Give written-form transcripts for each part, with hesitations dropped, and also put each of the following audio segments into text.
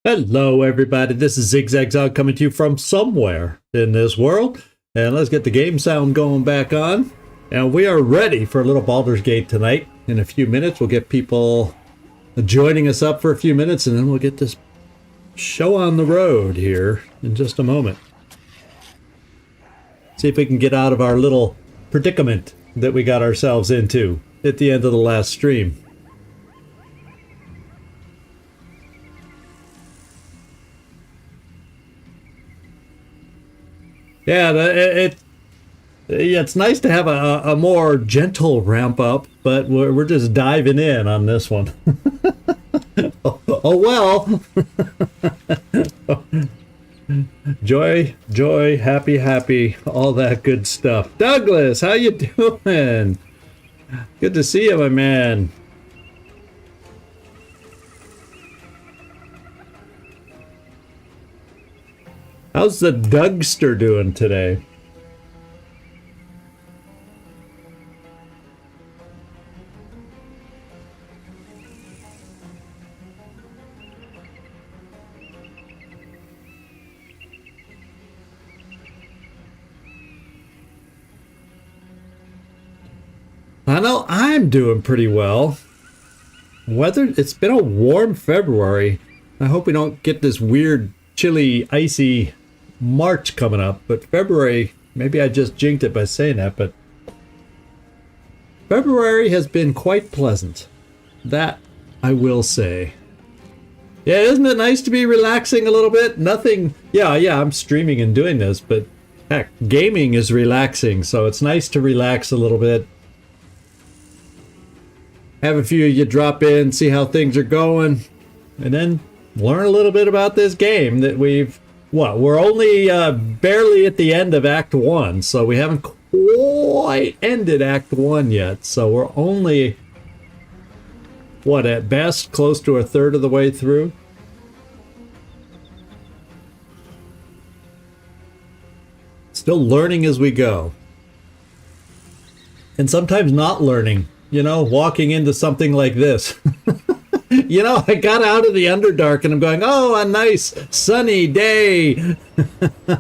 Hello everybody, this is Zigzag coming to you from somewhere in this world. And let's get the game sound going back on. And we are ready for a little Baldur's Gate tonight. In a few minutes, we'll get people joining us up for a few minutes, and then we'll get this show on the road here in just a moment. See if we can get out of our little predicament that we got ourselves into at the end of the last stream. Yeah, it's nice to have a more gentle ramp up, but we're just diving in on this one. Oh well. Joy, happy, all that good stuff. Douglas, how you doing? Good to see you, my man. How's the Dougster doing today? I know I'm doing pretty well. It's been a warm February. I hope we don't get this weird, chilly, icy March coming up, but February, maybe I just jinxed it by saying that, but February has been quite pleasant. That I will say. Yeah, isn't it nice to be relaxing a little bit? Nothing, yeah, I'm streaming and doing this, but heck, gaming is relaxing, so it's nice to relax a little bit. Have a few of you drop in, see how things are going, and then learn a little bit about this game that we're only barely at the end of Act 1, so we haven't quite ended Act 1 yet, so we're only, at best, close to a third of the way through? Still learning as we go. And sometimes not learning, walking into something like this. I got out of the Underdark and I'm going, oh, a nice sunny day.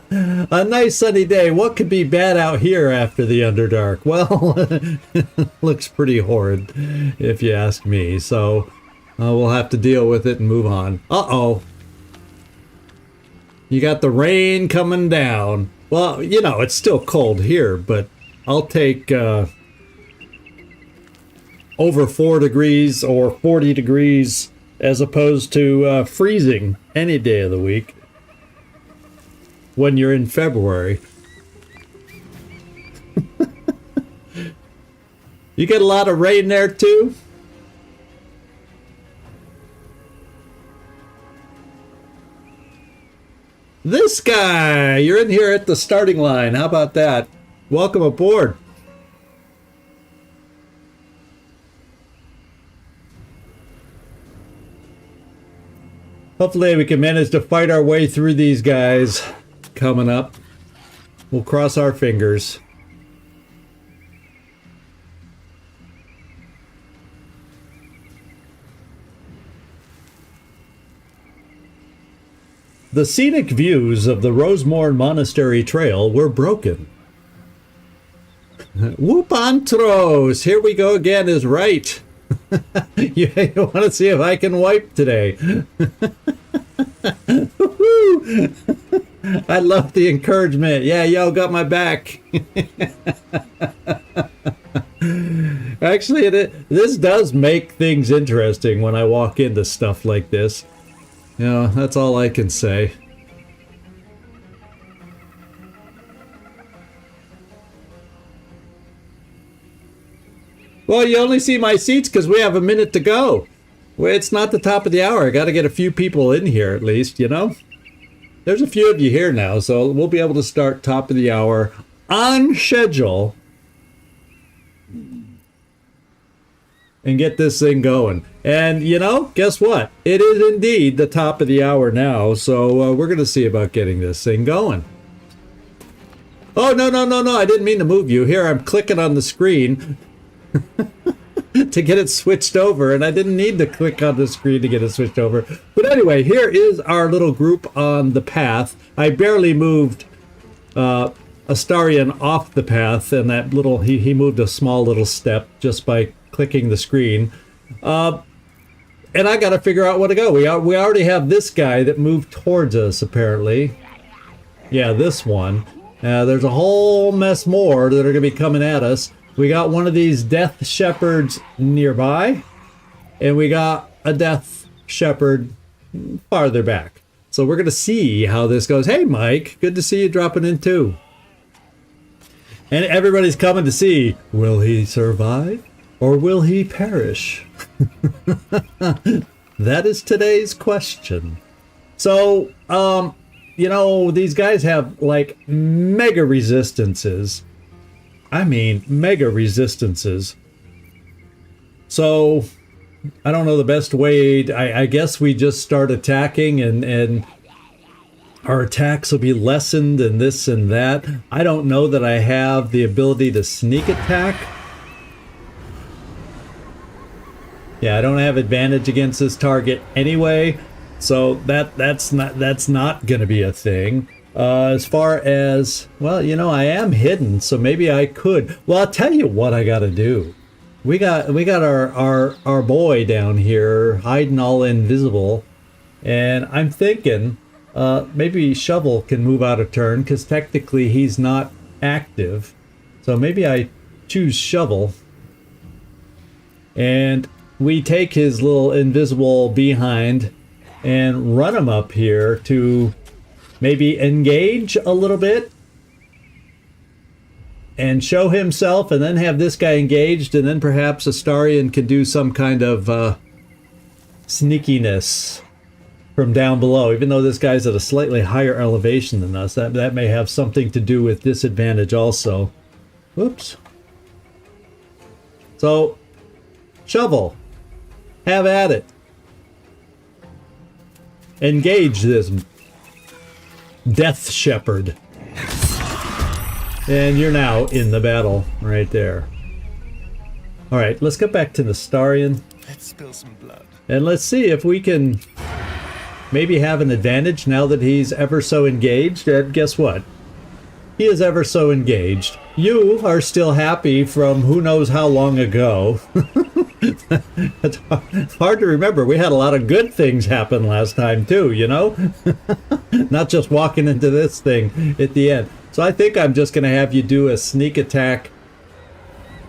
A nice sunny day. What could be bad out here after the Underdark? Well, it looks pretty horrid if you ask me. So we'll have to deal with it and move on. Uh-oh. You got the rain coming down. Well, it's still cold here, but I'll take over 4 degrees or 40 degrees as opposed to freezing any day of the week when you're in February. You get a lot of rain there too? This guy, you're in here at the starting line. How about that? Welcome aboard. Hopefully we can manage to fight our way through these guys coming up. We'll cross our fingers. The scenic views of the Rosymorn Monastery trail were broken. Whoopantros! Here we go again is right. You want to see if I can wipe today. I love the encouragement. Yeah, y'all got my back. Actually, this does make things interesting when I walk into stuff like this. That's all I can say. Well, you only see my seats because we have a minute to go. Well, it's not the top of the hour. I got to get a few people in here at least, There's a few of you here now, so we'll be able to start top of the hour on schedule and get this thing going. And, guess what? It is indeed the top of the hour now, so we're going to see about getting this thing going. Oh, no, I didn't mean to move you. Here, I'm clicking on the screen. to to get it switched over, and I didn't need to click on the screen to get it switched over. But anyway, here is our little group on the path. I barely moved Astarion off the path, and that little he moved a small little step just by clicking the screen. And I got to figure out where to go. We already have this guy that moved towards us, apparently. Yeah, this one. There's a whole mess more that are going to be coming at us. We got one of these death shepherds nearby, and we got a death shepherd farther back. So we're going to see how this goes. Hey, Mike, good to see you dropping in too. And everybody's coming to see, will he survive or will he perish? That is today's question. So, you know, these guys have like mega resistances. I mean, mega resistances. So, I don't know the best way. I guess we just start attacking and our attacks will be lessened and this and that. I don't know that I have the ability to sneak attack. Yeah, I don't have advantage against this target anyway, so that's not going to be a thing. As far as, well, you know, I am hidden, so maybe I could. Well, I'll tell you what I got to do. We got our boy down here hiding all invisible, and I'm thinking maybe Shovel can move out of turn because technically he's not active. So maybe I choose Shovel, and we take his little invisible behind and run him up here to maybe engage a little bit and show himself, and then have this guy engaged, and then perhaps Astarion could do some kind of sneakiness from down below. Even though this guy's at a slightly higher elevation than us, that may have something to do with disadvantage also. Whoops. So, Shovel, have at it. Engage this Death Shepherd. And you're now in the battle right there. Alright, let's get back to the Astarion. Let's spill some blood. And let's see if we can maybe have an advantage now that he's ever so engaged. And guess what? He is ever so engaged. You are still happy from who knows how long ago. It's hard to remember. We had a lot of good things happen last time too, you know? Not just walking into this thing at the end. So I think I'm just going to have you do a sneak attack,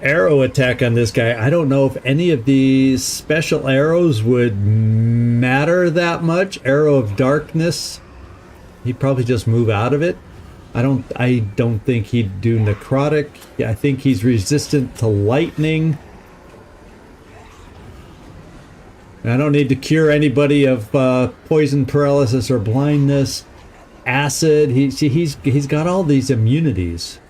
arrow attack on this guy. I don't know if any of these special arrows would matter that much. Arrow of Darkness. He'd probably just move out of it. I don't think he'd do necrotic. Yeah, I think he's resistant to lightning. I don't need to cure anybody of poison, paralysis, or blindness. Acid. He's got all these immunities.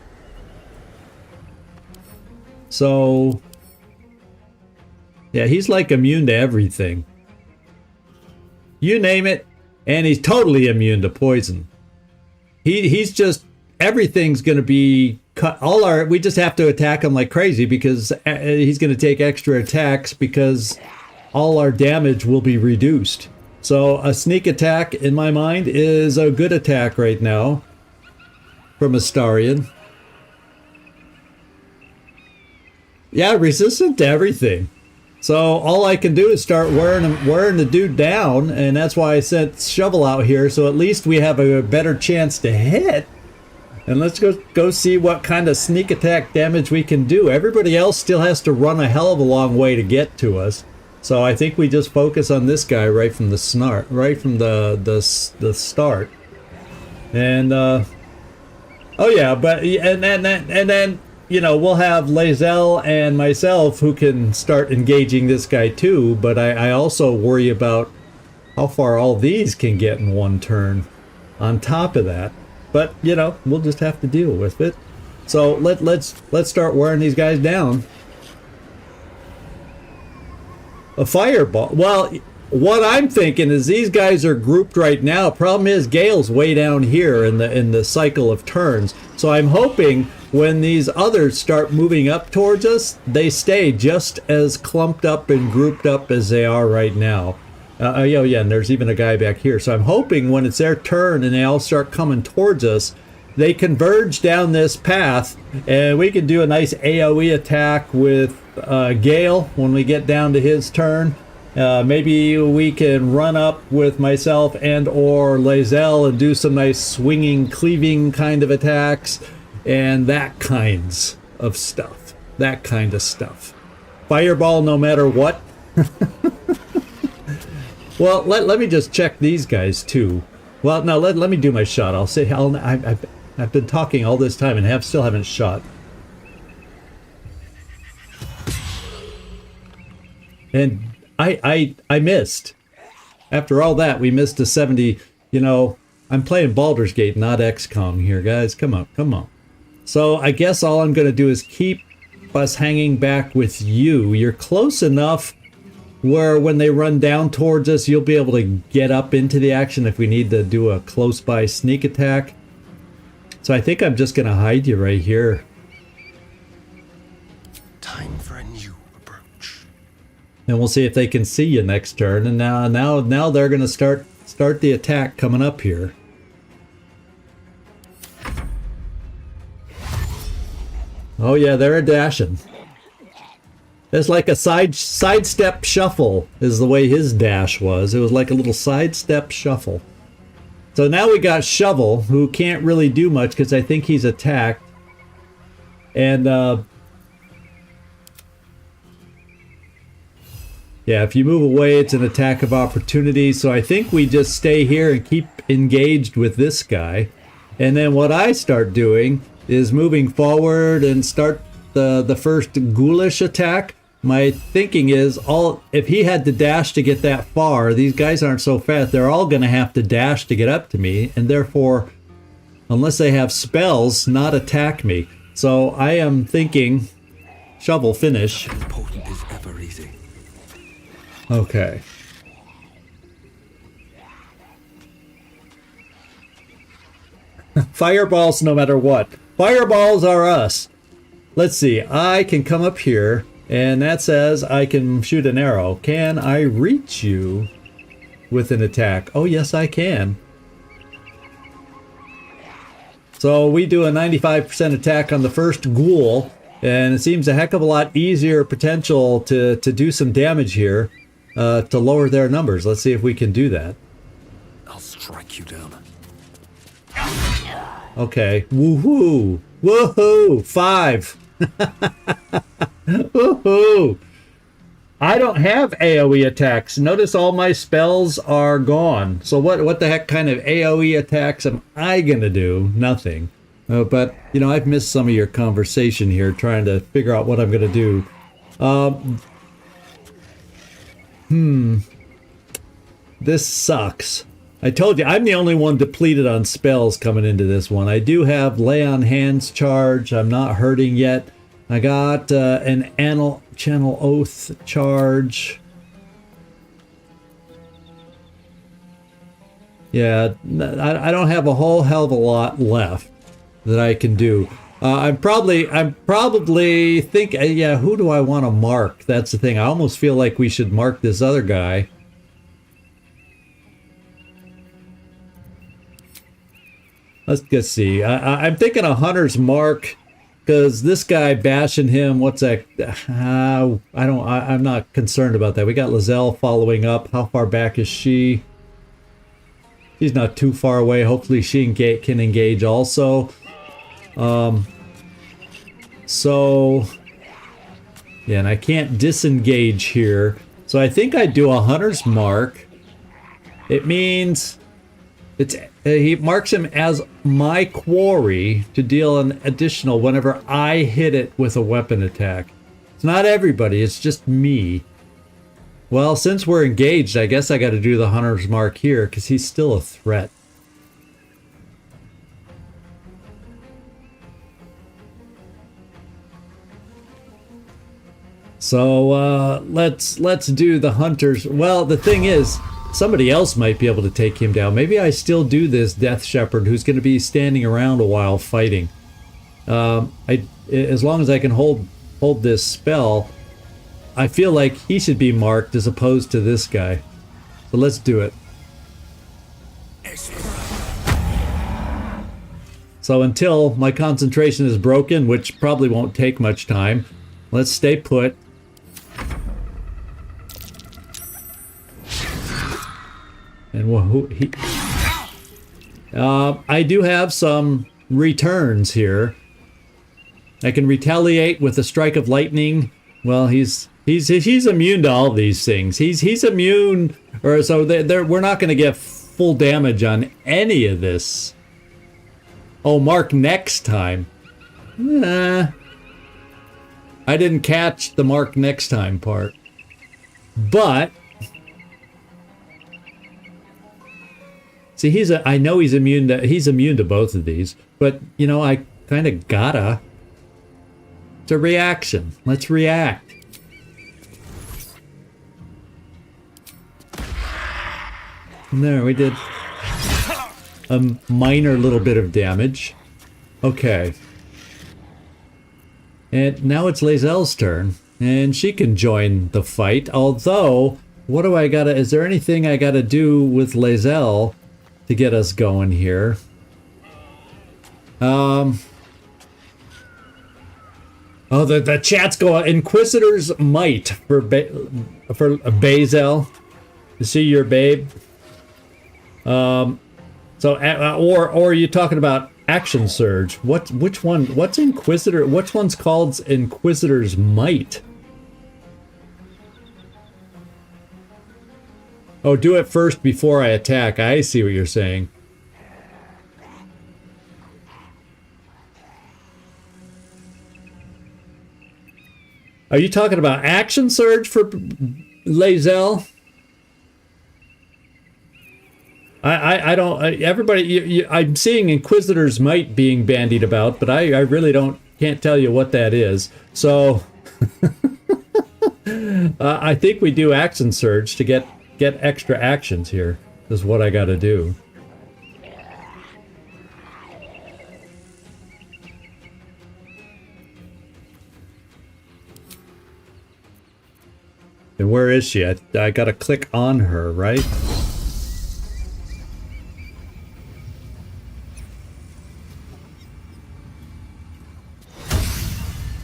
So yeah, he's like immune to everything. You name it, and he's totally immune to poison. He's just, everything's going to be cut. We just have to attack him like crazy because he's going to take extra attacks because all our damage will be reduced. So a sneak attack, in my mind, is a good attack right now from Astarion. Yeah, resistant to everything. So all I can do is start wearing the dude down, and that's why I sent Shovel out here, so at least we have a better chance to hit. And let's go see what kind of sneak attack damage we can do. Everybody else still has to run a hell of a long way to get to us. So I think we just focus on this guy right from the start, the start. And oh yeah, but and then you know, we'll have lae'zel and myself who can start engaging this guy too, but I also worry about how far all these can get in one turn on top of that. But, you know, we'll just have to deal with it. So let's start wearing these guys down. A fireball. Well, what I'm thinking is these guys are grouped right now. Problem is Gale's way down here in the cycle of turns. So I'm hoping when these others start moving up towards us, they stay just as clumped up and grouped up as they are right now. Yeah, and there's even a guy back here. So I'm hoping when it's their turn and they all start coming towards us, they converge down this path, and we can do a nice AoE attack with Gale when we get down to his turn. Maybe we can run up with myself and or lae'zel and do some nice swinging, cleaving kind of attacks, and that kinds of stuff. That kind of stuff. Fireball no matter what. Well, let me just check these guys too. Well, no, let me do my shot. I'll say I've been talking all this time and still haven't shot. And I missed. After all that, we missed a 70. You know, I'm playing Baldur's Gate, not XCom here, guys. Come on, come on. So I guess all I'm going to do is keep us hanging back with you. You're close enough where when they run down towards us, you'll be able to get up into the action if we need to do a close-by sneak attack. So I think I'm just going to hide you right here. Time for a new approach. And we'll see if they can see you next turn. And now they're going to start the attack coming up here. Oh yeah, they're dashing. It's like a sidestep shuffle is the way his dash was. It was like a little sidestep shuffle. So now we got Shovel, who can't really do much because I think he's attacked. And yeah, if you move away, it's an attack of opportunity. So I think we just stay here and keep engaged with this guy. And then what I start doing is moving forward and start the first ghoulish attack. My thinking is, if he had to dash to get that far, these guys aren't so fast. They're all going to have to dash to get up to me, and therefore, unless they have spells, not attack me. So I am thinking, Shovel finish. Important is ever easy. Okay. Fireballs no matter what. Fireballs are us. Let's see. I can come up here, and that says I can shoot an arrow. Can I reach you with an attack? Oh, yes, I can. So we do a 95% attack on the first ghoul, and it seems a heck of a lot easier potential to do some damage here to lower their numbers. Let's see if we can do that. I'll strike you down. Okay. Woohoo! Woohoo! 5. Woohoo! I don't have AoE attacks. Notice all my spells are gone. So what the heck kind of AoE attacks am I gonna do? Nothing. But you know, I've missed some of your conversation here, trying to figure out what I'm gonna do. This sucks. I told you, I'm the only one depleted on spells coming into this one. I do have Lay on Hands charge. I'm not hurting yet. I got an Channel Oath charge. Yeah, I don't have a whole hell of a lot left that I can do. I'm probably thinking, yeah, who do I want to mark? That's the thing. I almost feel like we should mark this other guy. Let's see. I'm thinking a hunter's mark, because this guy bashing him. What's that? I'm not concerned about that. We got lae'zel following up. How far back is she? She's not too far away. Hopefully she can engage also. So yeah, and I can't disengage here. So I think I do a hunter's mark. It means he marks him as my quarry to deal an additional whenever I hit it with a weapon attack. It's not everybody, it's just me. Well, since we're engaged, I guess I got to do the hunter's mark here because he's still a threat. So let's do the hunters. Well, the thing is, somebody else might be able to take him down. Maybe I still do this Death Shepherd, who's going to be standing around a while fighting. As long as I can hold this spell, I feel like he should be marked as opposed to this guy. So let's do it. So until my concentration is broken, which probably won't take much time, let's stay put. And I do have some returns here. I can retaliate with a strike of lightning. Well, he's immune to all these things. He's immune, or so we're not going to get full damage on any of this. Oh, mark next time. Nah. I didn't catch the mark next time part. But see, I know he's immune to both of these, but you know, I kind of gotta. It's a reaction. Let's react. And there we did a minor little bit of damage. Okay. And now it's lae'zel's turn, and she can join the fight. Although, what do I gotta? Is there anything I gotta do with lae'zel to get us going here? Oh, the chat's going. Inquisitor's Might for Bazel. You see your babe. So, or are you talking about Action Surge? Which one? What's Inquisitor? Which one's called Inquisitor's Might? Oh, do it first before I attack. I see what you're saying. Are you talking about Action Surge for lae'zel? I don't. Everybody, I'm seeing Inquisitor's Might being bandied about, but I really can't tell you what that is. So I think we do Action Surge to get extra actions here. Is what I got to do. And where is she? I got to click on her, right?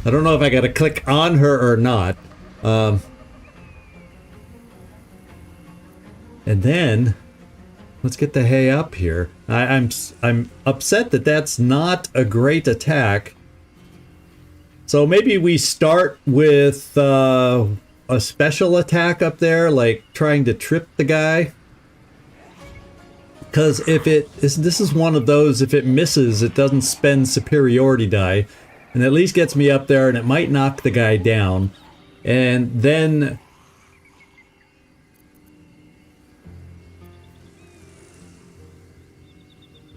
I don't know if I got to click on her or not. And then let's get the hay up here. I'm upset that that's not a great attack. So maybe we start with a special attack up there, like trying to trip the guy. Because this is one of those, if it misses, it doesn't spend superiority die. And at least gets me up there, and it might knock the guy down. And then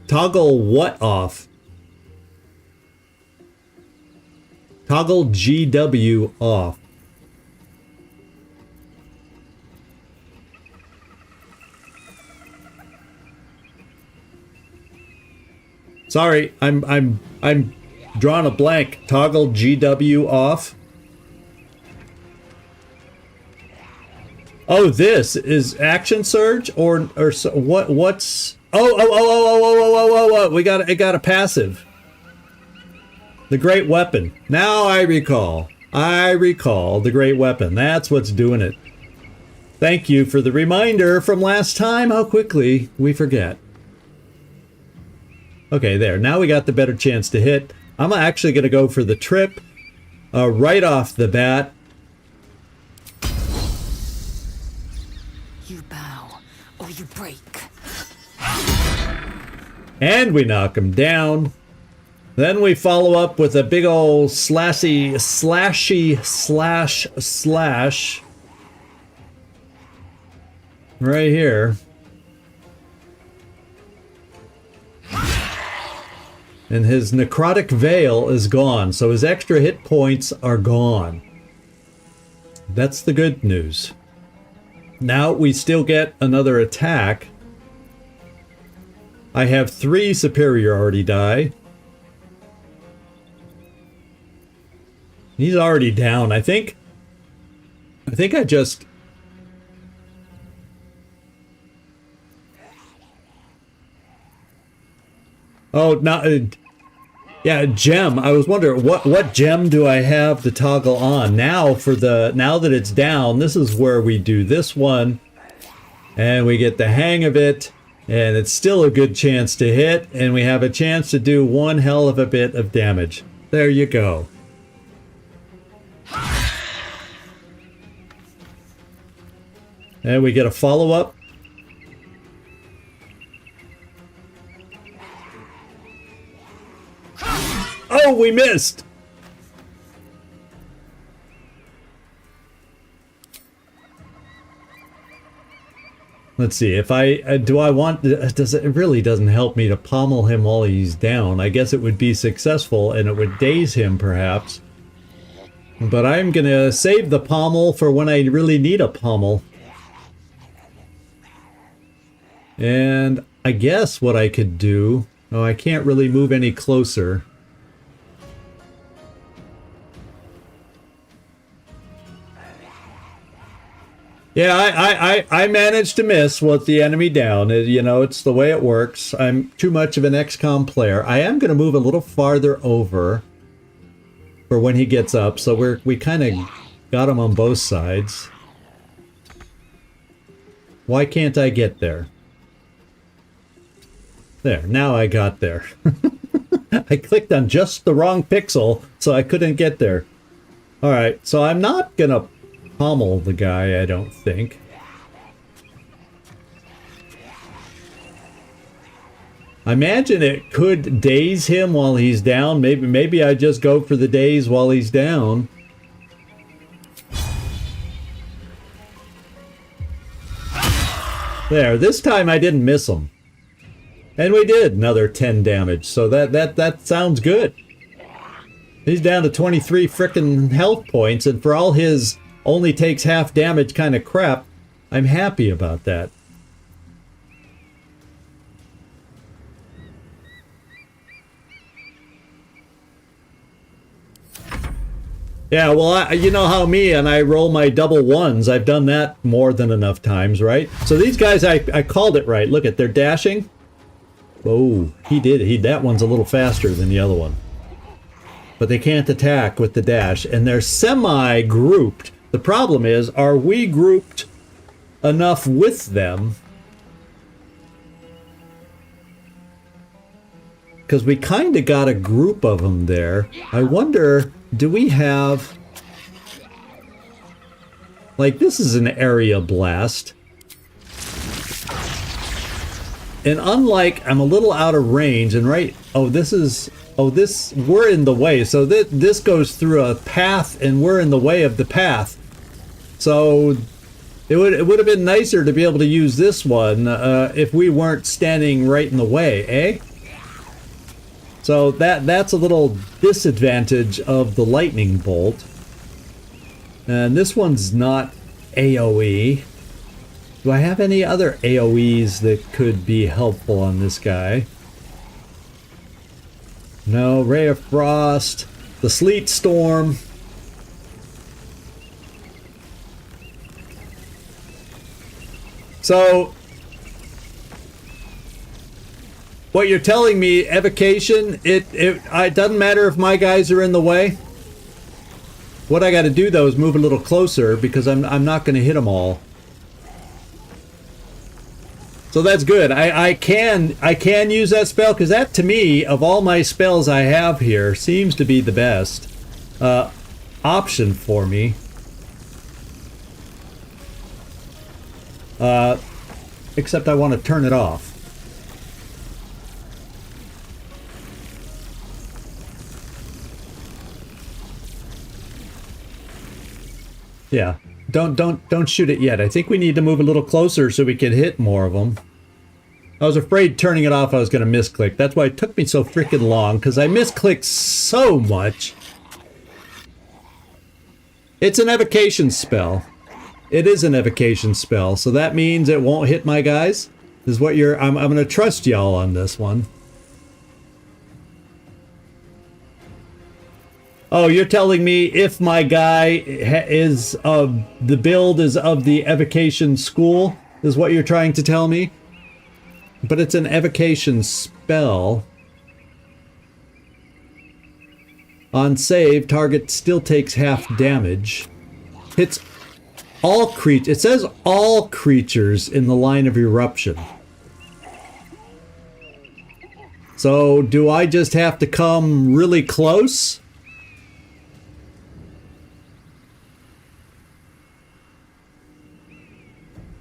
toggle what off? Toggle GW off. Sorry, I'm drawing a blank. Toggle GW off. Oh, this is Action Surge or so, what's oh, we got a passive. The Great Weapon. Now I recall the Great Weapon. That's what's doing it. Thank you for the reminder from last time. How quickly we forget. Okay, there. Now we got the better chance to hit. I'm actually going to go for the trip right off the bat. You bow or you break. And we knock him down. Then we follow up with a big old slashy slash right here. And his necrotic veil is gone, so his extra hit points are gone. That's the good news. Now we still get another attack. I have 3 superiority die. He's already down. I think I just... Oh, not... yeah, gem. I was wondering, what gem do I have to toggle on? Now that it's down, this is where we do this one. And we get the hang of it. And it's still a good chance to hit. And we have a chance to do one hell of a bit of damage. There you go. And we get a follow-up. Oh, we missed! Let's see, if do I want, it really doesn't help me to pommel him while he's down. I guess it would be successful and it would daze him perhaps. But I'm gonna save the pommel for when I really need a pommel. And I guess what I could do, oh, I can't really move any closer. Yeah, I managed to miss with the enemy down. You know, it's the way it works. I'm too much of an XCom player. I am going to move a little farther over for when he gets up. So we kind of got him on both sides. Why can't I get there? There, now I got there. I clicked on just the wrong pixel, so I couldn't get there. Alright, so I'm not going to pommel the guy, I don't think. I imagine it could daze him while he's down. Maybe I just go for the daze while he's down. There, this time I didn't miss him. And we did another 10 damage, so that sounds good. He's down to 23 frickin' health points, and for all his only takes half damage kind of crap, I'm happy about that. Yeah, well, you know how I roll my double ones. I've done that more than enough times, right? So these guys, I called it right. Look at, they're dashing. Oh, he did. That one's a little faster than the other one. But they can't attack with the dash, and they're semi-grouped. The problem is, are we grouped enough with them? Because we kind of got a group of them there. I wonder, do we have... Like, this is an area blast. And unlike, I'm a little out of range, and right... Oh, this is... Oh, this... We're in the way. So this goes through a path, and we're in the way of the path. So... It would have been nicer to be able to use this one if we weren't standing right in the way, eh? So that's a little disadvantage of the lightning bolt. And this one's not AoE. Do I have any other AoEs that could be helpful on this guy? No, Ray of Frost, the Sleet Storm. So, what you're telling me, evocation, it doesn't matter if my guys are in the way. What I got to do though is move a little closer because I'm not going to hit them all. So that's good. I can use that spell because that to me, of all my spells I have here, seems to be the best option for me. Except I want to turn it off. Yeah, don't shoot it yet. I think we need to move a little closer so we can hit more of them. I was afraid turning it off I was going to misclick. That's why it took me so freaking long, because I misclicked so much. It's an evocation spell. It is an evocation spell, so that means it won't hit my guys. This is what you're... I'm going to trust y'all on this one. Oh, you're telling me if my guy is of the build is of the evocation school, is what you're trying to tell me? But it's an evocation spell. On save, target still takes half damage. Hits all creatures. It says all creatures in the line of eruption. So, do I just have to come really close?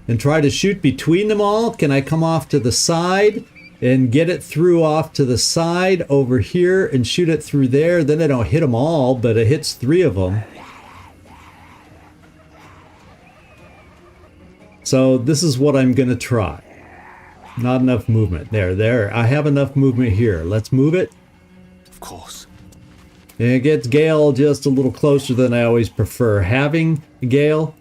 And try to shoot between them all? Can I come off to the side and get it through off to the side over here and shoot it through there? Then I don't hit them all, but it hits 3 of them. So this is what I'm going to try. Not enough movement. There. I have enough movement here. Let's move it. Of course. And it gets Gale just a little closer than I always prefer. Having Gale.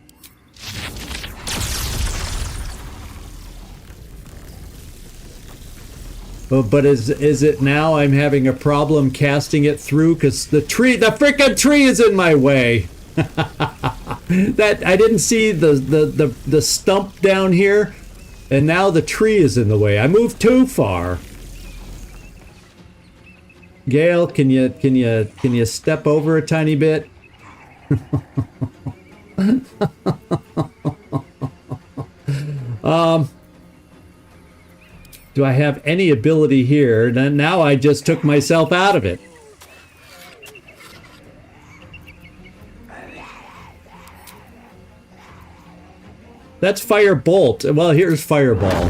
But is it now I'm having a problem casting it through because the frickin' tree is in my way. That I didn't see the stump down here, and now the tree is in the way. I moved too far. Gale, can you step over a tiny bit? Do I have any ability here? Now I just took myself out of it. That's Firebolt. Well, here's Fireball.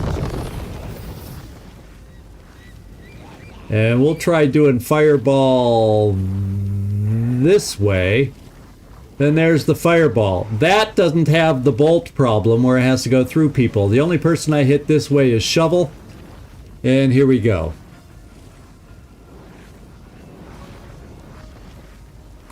And we'll try doing Fireball this way. Then there's the Fireball. That doesn't have the bolt problem where it has to go through people. The only person I hit this way is Shovel. And here we go.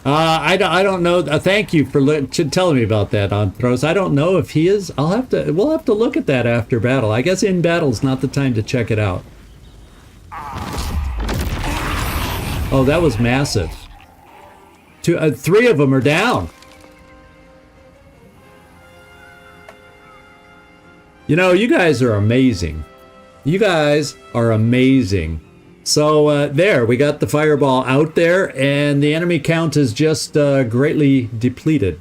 I don't know. Thank you for telling me about that, Anthros. I don't know if he is. We'll have to look at that after battle. I guess in battle is not the time to check it out. Oh, that was massive. 3 of them are down. You know, you guys are amazing. You guys are amazing. So there, we got the Fireball out there, and the enemy count is just greatly depleted.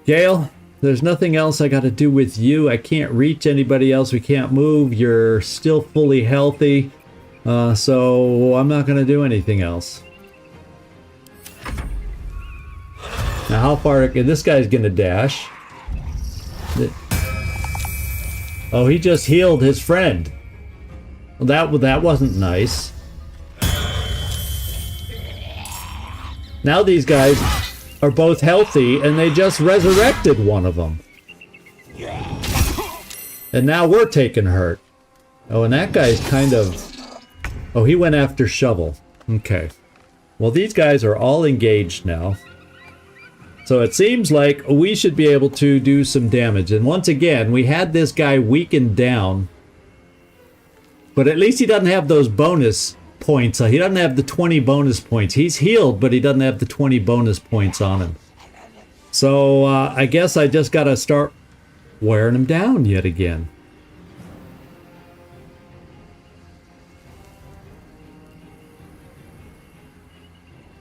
Gale, there's nothing else I got to do with you. I can't reach anybody else. We can't move. You're still fully healthy. So I'm not going to do anything else. Now, how far? This guy's going to dash. Oh, he just healed his friend. Well, that wasn't nice. Now these guys are both healthy, and they just resurrected one of them. And now we're taking hurt. Oh, and that guy's kind of... Oh, he went after Shovel. Okay. Well, these guys are all engaged now. So it seems like we should be able to do some damage. And once again, we had this guy weakened down. But at least he doesn't have those bonus points. He doesn't have the 20 bonus points. He's healed, but he doesn't have the 20 bonus points on him. So I guess I just got to start wearing him down yet again.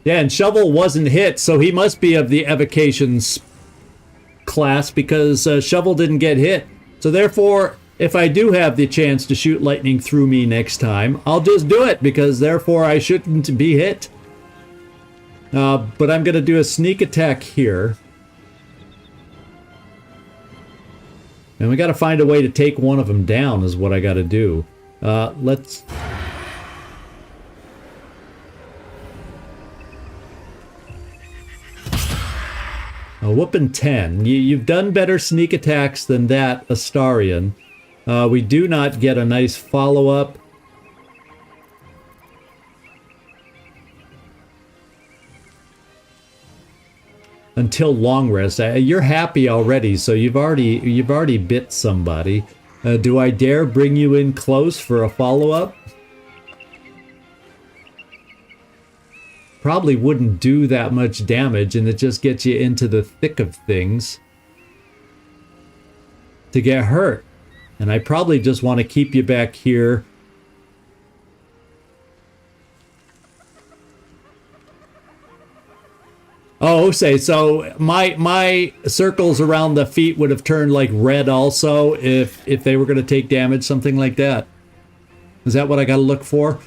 Yeah, and Shovel wasn't hit, so he must be of the evocations class because Shovel didn't get hit. So therefore, if I do have the chance to shoot lightning through me next time, I'll just do it because therefore I shouldn't be hit. But I'm going to do a sneak attack here. And we got to find a way to take one of them down is what I got to do. Let's... A whooping 10. You've done better sneak attacks than that, Astarion. We do not get a nice follow-up. Until long rest. You're happy already, so you've already bit somebody. Do I dare bring you in close for a follow-up? probably wouldn't do that much damage, and it just gets you into the thick of things to get hurt. And I probably just want to keep you back here. Oh, say, so my circles around the feet would have turned like red also if they were going to take damage, something like that. Is that what I got to look for?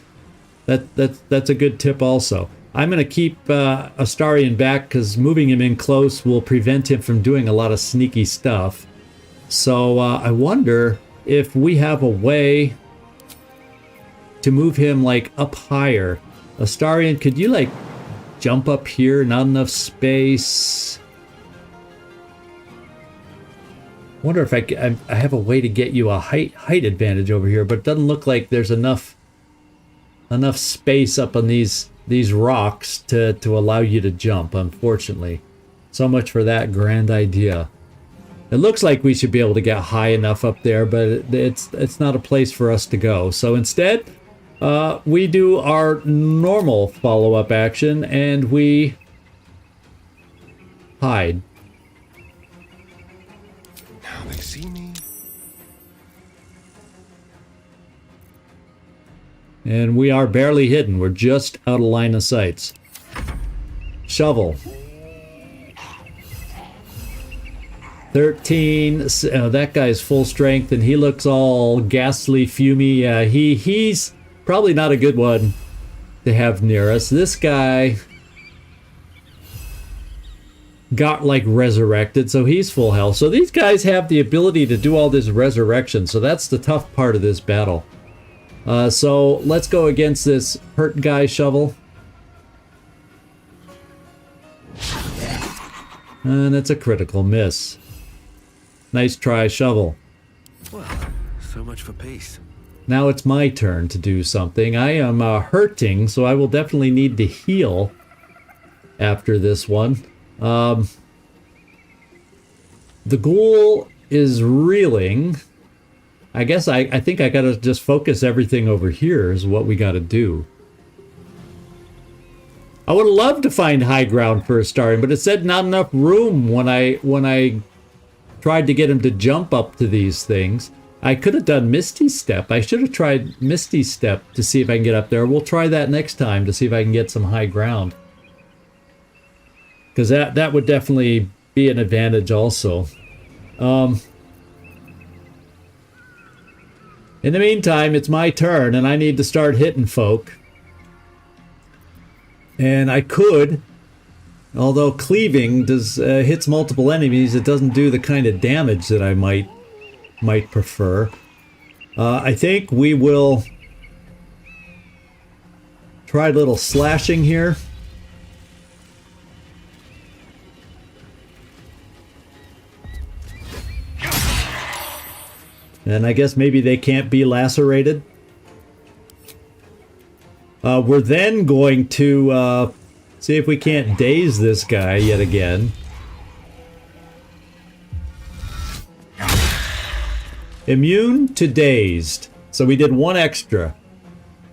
That's a good tip also. I'm going to keep Astarion back because moving him in close will prevent him from doing a lot of sneaky stuff. So I wonder if we have a way to move him like up higher. Astarion, could you like jump up here? Not enough space. Wonder if I have a way to get you a height advantage over here, but it doesn't look like there's enough space up on these rocks to allow you to jump, unfortunately. So much for that grand idea. It looks like we should be able to get high enough up there, but it's not a place for us to go. So instead, we do our normal follow-up action and we hide. Now they see me. And we are barely hidden. We're just out of line of sights. Shovel. 13. That guy's full strength and he looks all ghastly, fumey. Yeah, he's probably not a good one to have near us. This guy got like resurrected, so he's full health. So these guys have the ability to do all this resurrection. So that's the tough part of this battle. So let's go against this hurt guy, Shovel. And it's a critical miss. Nice try, Shovel. Well, so much for peace. Now it's my turn to do something. I am hurting, so I will definitely need to heal after this one. The ghoul is reeling. I guess I think I gotta just focus everything over here is what we gotta do. I would love to find high ground for Astarion, but it said not enough room when I tried to get him to jump up to these things. I could have done Misty Step. I should have tried Misty Step to see if I can get up there. We'll try that next time to see if I can get some high ground. Because that would definitely be an advantage also. In the meantime, it's my turn and I need to start hitting folk. And I could, although cleaving hits multiple enemies, it doesn't do the kind of damage that I might prefer. I think we will try a little slashing here. And I guess maybe they can't be lacerated. We're then going to see if we can't daze this guy yet again. Immune to dazed. So we did one extra.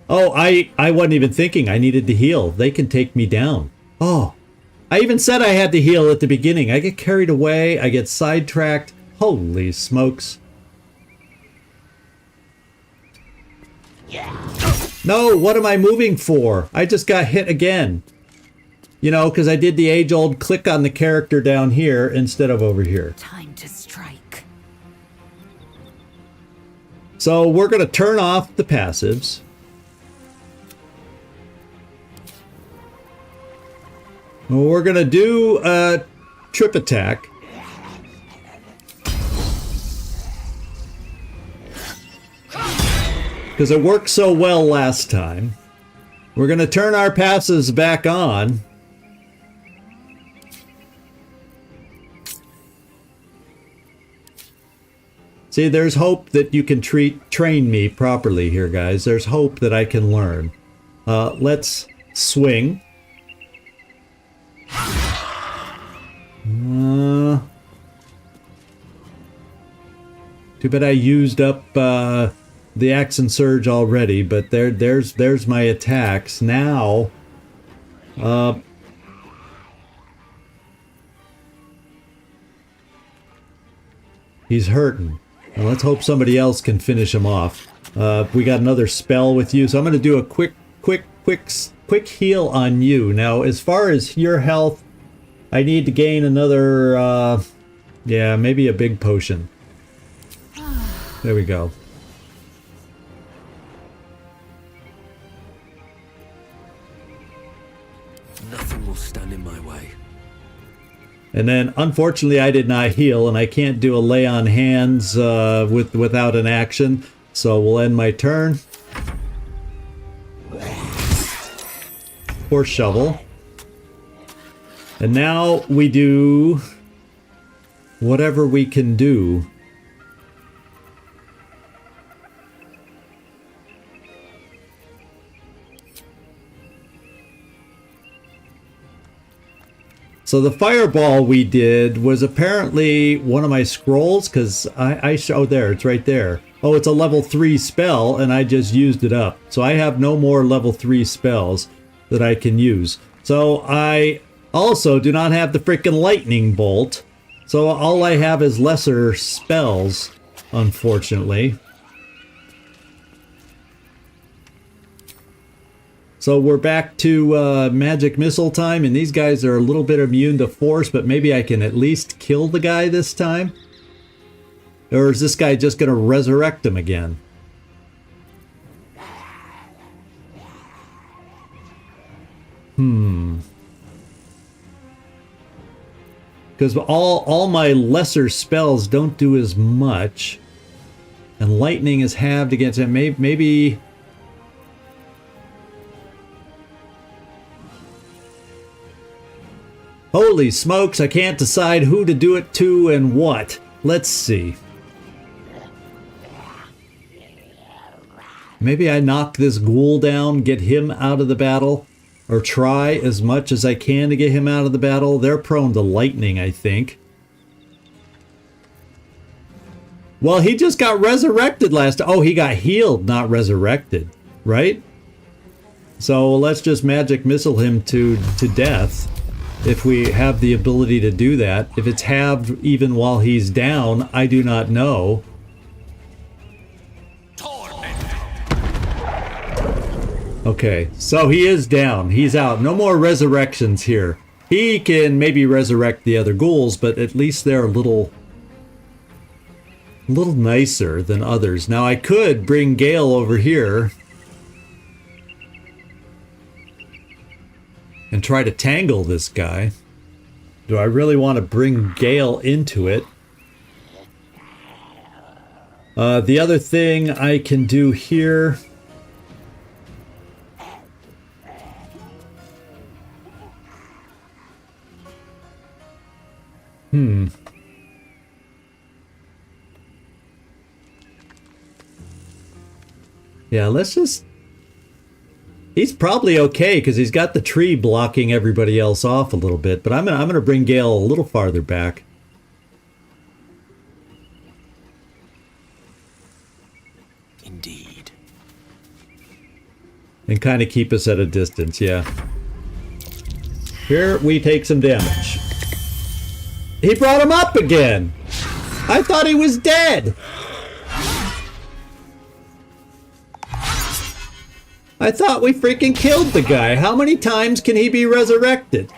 Oh, I wasn't even thinking I needed to heal. They can take me down. Oh, I even said I had to heal at the beginning. I get carried away. I get sidetracked. Holy smokes. No, what am I moving for? I just got hit again. You know, because I did the age-old click on the character down here instead of over here. Time to strike. So we're going to turn off the passives. We're going to do a trip attack. Because it worked so well last time. We're going to turn our passives back on. See, there's hope that you can train me properly here, guys. There's hope that I can learn. Let's swing. Too bad I used up the Axe and Surge already, but there's my attacks. Now, He's hurting. Well, let's hope somebody else can finish him off. We got another spell with you, so I'm going to do a quick heal on you. Now, as far as your health, I need to gain another, yeah, maybe a big potion. There we go. Nothing will stand in my way. And then, unfortunately, I did not heal, and I can't do a lay on hands without an action. So we'll end my turn. Or shovel. And now we do whatever we can do. So the fireball we did was apparently one of my scrolls, because oh, there, it's right there. Oh, it's a level 3 spell, and I just used it up. So I have no more level 3 spells that I can use. So I also do not have the freaking lightning bolt. So all I have is lesser spells, unfortunately. So we're back to magic missile time, and these guys are a little bit immune to force, but maybe I can at least kill the guy this time? Or is this guy just going to resurrect him again? Because all my lesser spells don't do as much. And lightning is halved against him. Maybe... Holy smokes, I can't decide who to do it to and what. Let's see. Maybe I knock this ghoul down, get him out of the battle, or try as much as I can to get him out of the battle. They're prone to lightning, I think. Well, he just got resurrected last time. Oh, he got healed, not resurrected, right? So let's just magic missile him to death. If we have the ability to do that. If it's halved even while he's down, I do not know. Okay, so he is down. He's out. No more resurrections here. He can maybe resurrect the other ghouls, but at least they're a little nicer than others. Now I could bring Gale over here and try to tangle this guy. Do I really want to bring Gale into it? The other thing I can do here... Yeah, let's just... He's probably okay because he's got the tree blocking everybody else off a little bit, but I'm gonna bring Gale a little farther back. Indeed. And kind of keep us at a distance, yeah. Here we take some damage. He brought him up again! I thought he was dead! I thought we freaking killed the guy. How many times can he be resurrected?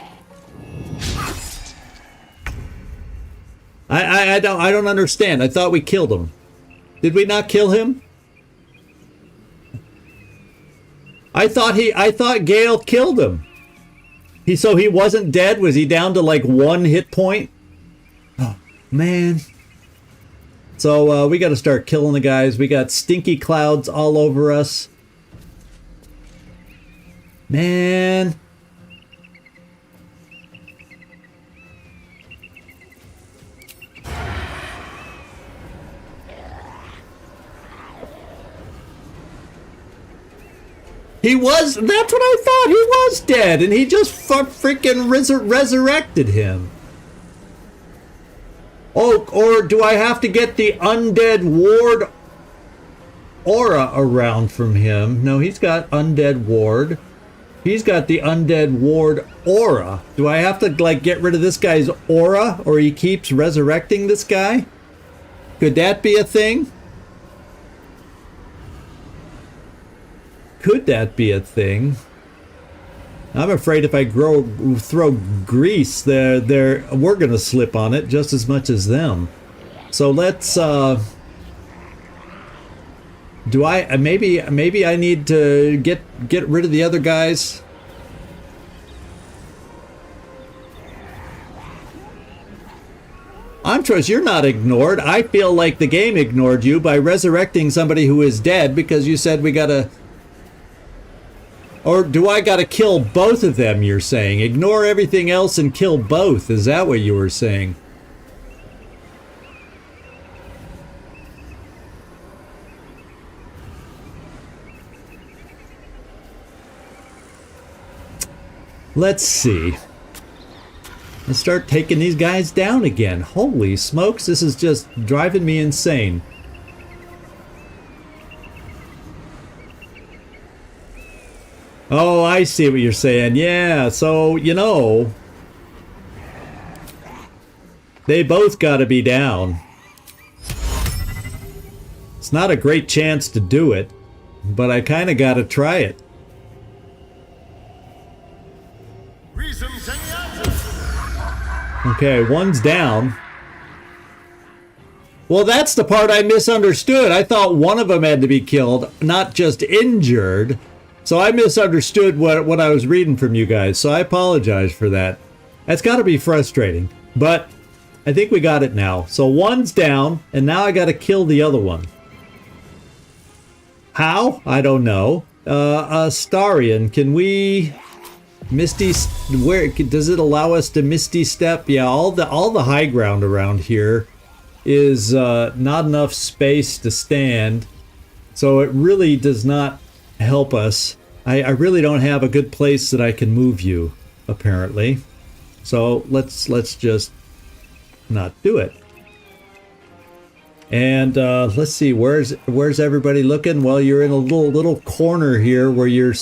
I don't understand. I thought we killed him. Did we not kill him? I thought Gale killed him. So he wasn't dead? Was he down to like 1 hit point? Oh, man. So we got to start killing the guys. We got stinky clouds all over us. Man. He was, that's what I thought, he was dead, and he just freaking resurrected him. Oh, or do I have to get the undead ward aura around from him? No, he's got undead ward. He's got the undead ward aura. Do I have to, like, get rid of this guy's aura, or he keeps resurrecting this guy? Could that be a thing? Could that be a thing? I'm afraid if I throw grease, we're gonna slip on it just as much as them. So let's, do I, maybe I need to get rid of the other guys? Amtros, you're not ignored. I feel like the game ignored you by resurrecting somebody who is dead because you said we gotta... Or do I gotta kill both of them, you're saying? Ignore everything else and kill both. Is that what you were saying? Let's see. Let's start taking these guys down again. Holy smokes, this is just driving me insane. Oh, I see what you're saying. Yeah, so, you know, they both gotta be down. It's not a great chance to do it, but I kinda gotta try it. Okay, one's down. Well, that's the part I misunderstood. I thought one of them had to be killed, not just injured. So I misunderstood what I was reading from you guys. So I apologize for that. That's got to be frustrating. But I think we got it now. So one's down, and now I got to kill the other one. How? I don't know. Astarion, can we... Misty, where does it allow us to Misty Step? Yeah, all the high ground around here is not enough space to stand, so it really does not help us. I really don't have a good place that I can move you, apparently. So let's just not do it. And let's see, where's everybody looking? Well, you're in a little corner here where you're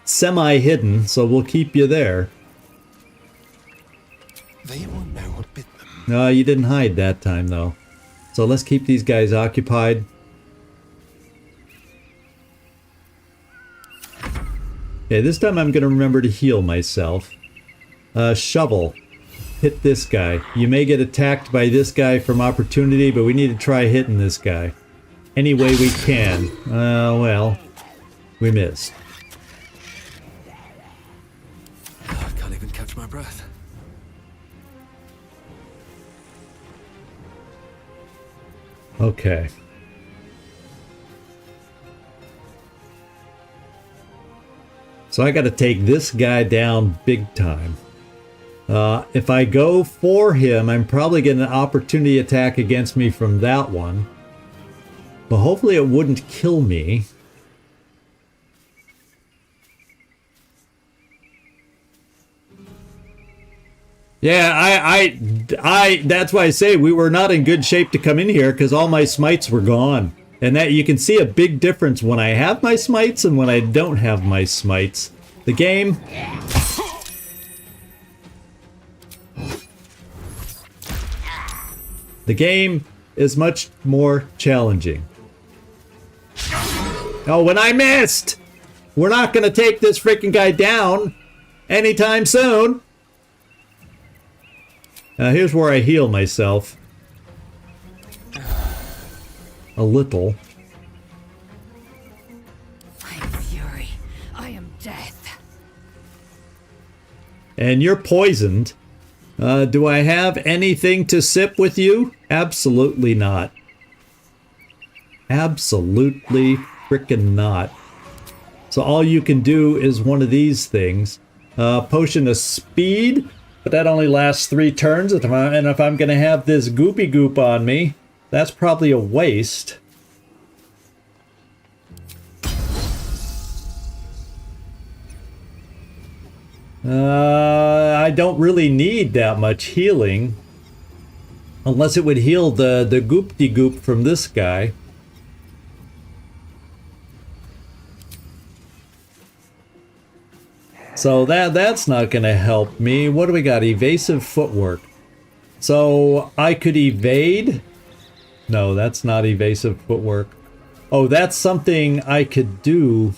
semi-hidden, so we'll keep you there. They won't know what bit them. No, you didn't hide that time, though. So let's keep these guys occupied. Okay, this time I'm going to remember to heal myself. Shovel. Hit this guy. You may get attacked by this guy from opportunity, but we need to try hitting this guy any way we can. Well, we missed. I can't even catch my breath. Okay. So I got to take this guy down big time. If I go for him, I'm probably getting an opportunity attack against me from that one. But hopefully it wouldn't kill me. Yeah, I that's why I say we were not in good shape to come in here because all my smites were gone. And that you can see a big difference when I have my smites and when I don't have my smites. The game... The game is much more challenging. Oh, when I missed! We're not going to take this freaking guy down anytime soon. Here's where I heal myself. A little. I am fury. I am death. And you're poisoned. Do I have anything to sip with you? Absolutely not. Absolutely frickin' not. So all you can do is one of these things. Potion of speed, but that only lasts 3 turns. And if I'm going to have this goopy goop on me, that's probably a waste. I don't really need that much healing. Unless it would heal the goop-de-goop from this guy. So that's not going to help me. What do we got? Evasive footwork. So I could evade. No, that's not evasive footwork. Oh, that's something I could do.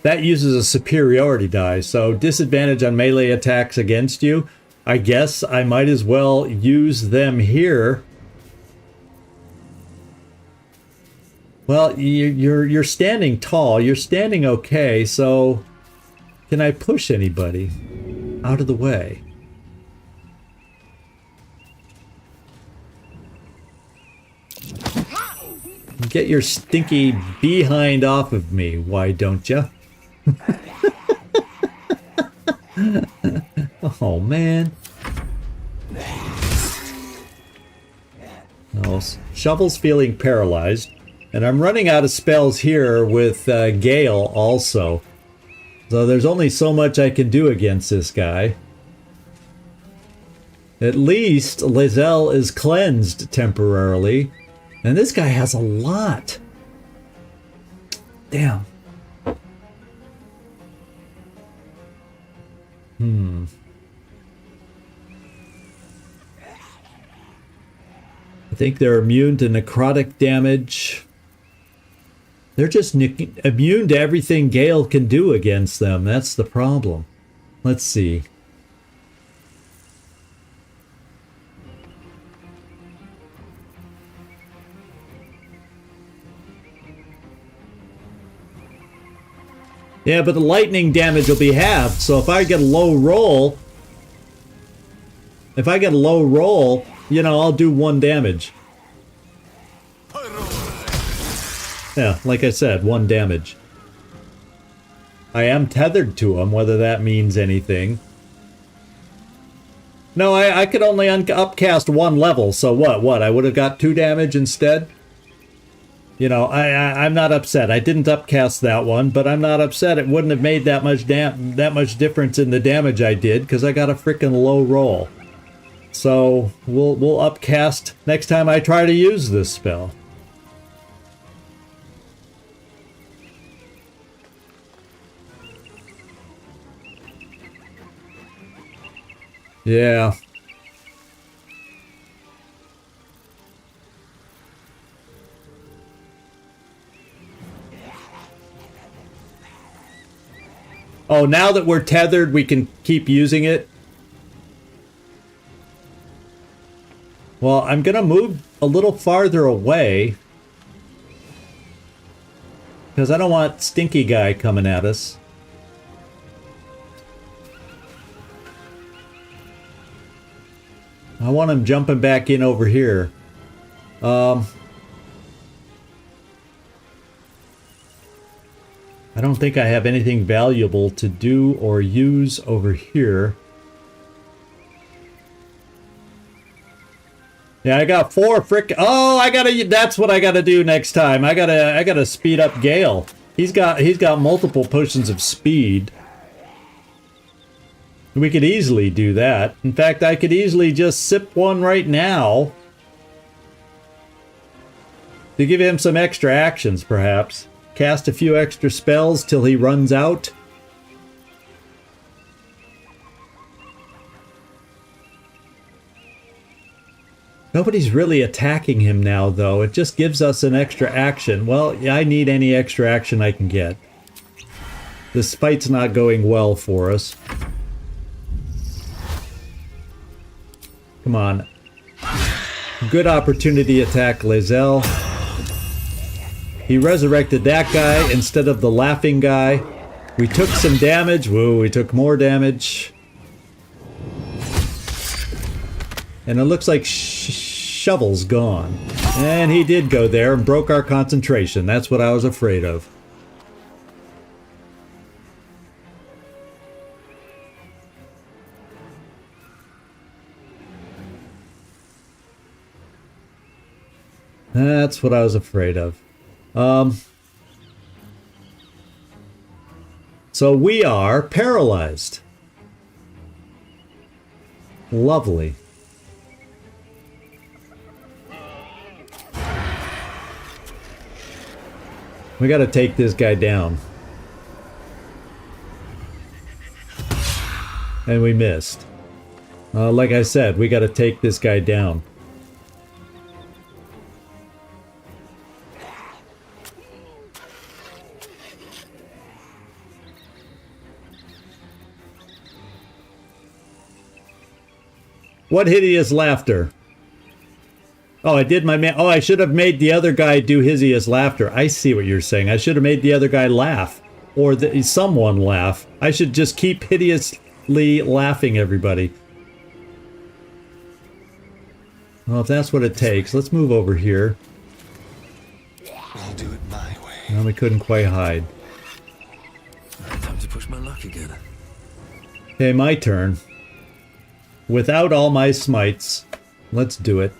That uses a superiority die, so disadvantage on melee attacks against you. I guess I might as well use them here. Well, you're standing tall. You're standing okay, so can I push anybody out of the way? Get your stinky behind off of me, why don't you? Oh, man. Oh, Shovel's feeling paralyzed. And I'm running out of spells here with Gale also. So there's only so much I can do against this guy. At least lae'zel is cleansed temporarily. And this guy has a lot. Damn. I think they're immune to necrotic damage. They're just immune to everything Gale can do against them. That's the problem. Let's see. Yeah, but the lightning damage will be halved, so if I get a low roll... you know, I'll do 1 damage. Yeah, like I said, 1 damage. I am tethered to him, whether that means anything. No, I could only upcast 1 level, so what? I would have got 2 damage instead? You know, I'm not upset. I didn't upcast that one, but I'm not upset. It wouldn't have made that much difference in the damage I did, because I got a freaking low roll. So we'll upcast next time I try to use this spell. Yeah. Oh, now that we're tethered, we can keep using it? Well, I'm gonna move a little farther away. Because I don't want Stinky Guy coming at us. I want him jumping back in over here. I don't think I have anything valuable to do or use over here. Yeah, I got 4 Oh, that's what I gotta do next time. I gotta speed up Gale. He's got multiple potions of speed. We could easily do that. In fact, I could easily just sip 1 right now. To give him some extra actions, perhaps. Cast a few extra spells till he runs out. Nobody's really attacking him now, though. It just gives us an extra action. Well, yeah, I need any extra action I can get. This fight's not going well for us. Come on. Good opportunity attack, lae'zel. He resurrected that guy instead of the laughing guy. We took some damage. Whoa, we took more damage. And it looks like Shovel's gone. And he did go there and broke our concentration. That's what I was afraid of. That's what I was afraid of. So we are paralyzed. Lovely. We gotta take this guy down. And we missed. Like I said, we got to take this guy down. What hideous laughter. Oh, I did my man. Oh, I should have made the other guy do hideous laughter. I see what you're saying. I should have made the other guy laugh. Or someone laugh. I should just keep hideously laughing everybody. Well, if that's what it takes, let's move over here. I'll do it my way. Well, we couldn't quite hide. Time to push my luck again. Okay, my turn. Without all my smites, let's do it.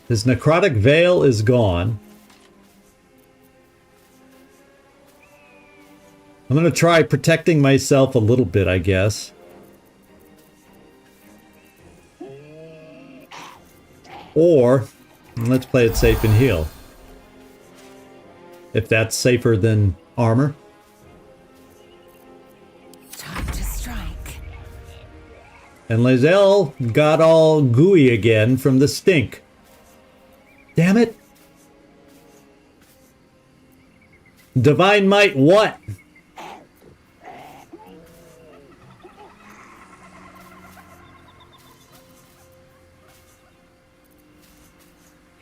His necrotic veil is gone. I'm going to try protecting myself a little bit, I guess. Or, let's play it safe and heal. If that's safer than armor. Time to strike. And lae'zel got all gooey again from the stink. Damn it. Divine Might what?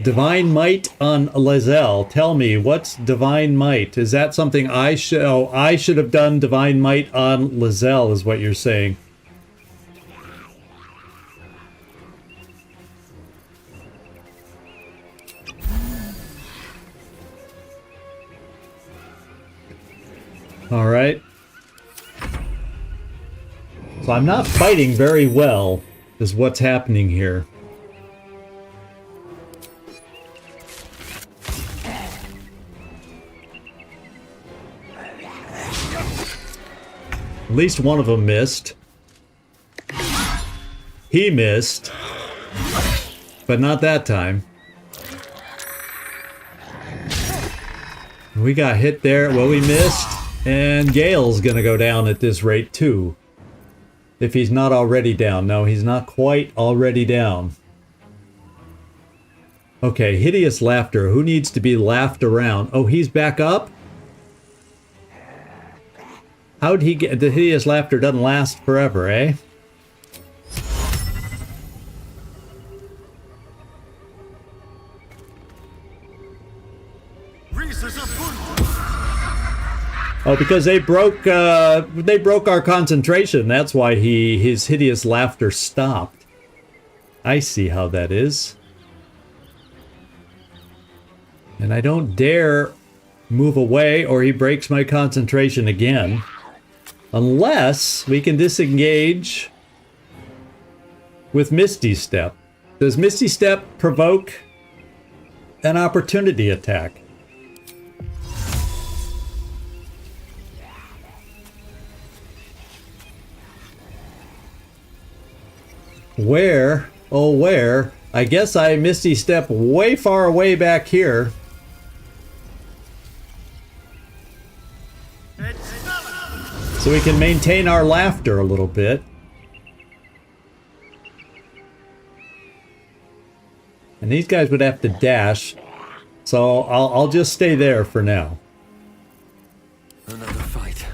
Divine Might on lae'zel. Tell me, what's Divine Might? Is that something I should... Oh, I should have done Divine Might on lae'zel is what you're saying. All right. So I'm not fighting very well, is what's happening here. At least one of them missed. He missed. But not that time. We got hit there. Well, we missed. And Gale's gonna go down at this rate too. If he's not already down. No, he's not quite already down. Okay, hideous laughter. Who needs to be laughed around? Oh, he's back up? How'd he get... The hideous laughter doesn't last forever, eh? Oh, because they broke our concentration. That's why his hideous laughter stopped. I see how that is. And I don't dare move away or he breaks my concentration again. Unless we can disengage with Misty Step. Does Misty Step provoke an opportunity attack? Where? Oh, where? I guess I Misty Step way far away back here. So we can maintain our laughter a little bit. And these guys would have to dash. So I'll just stay there for now. Another fight.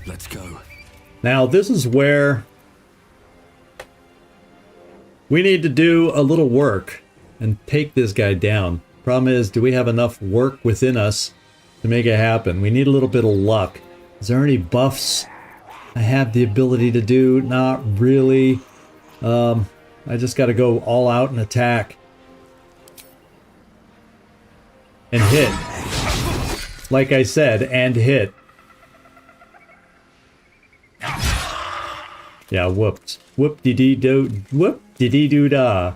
Let's go. Now this is where we need to do a little work and take this guy down. Problem is, do we have enough work within us to make it happen? We need a little bit of luck. Is there any buffs I have the ability to do? Not really. I just got to go all out and attack. And hit. Like I said, and hit. Yeah, whooped. Whoop-de-dee-do. Whoop-de-dee-doo-dah.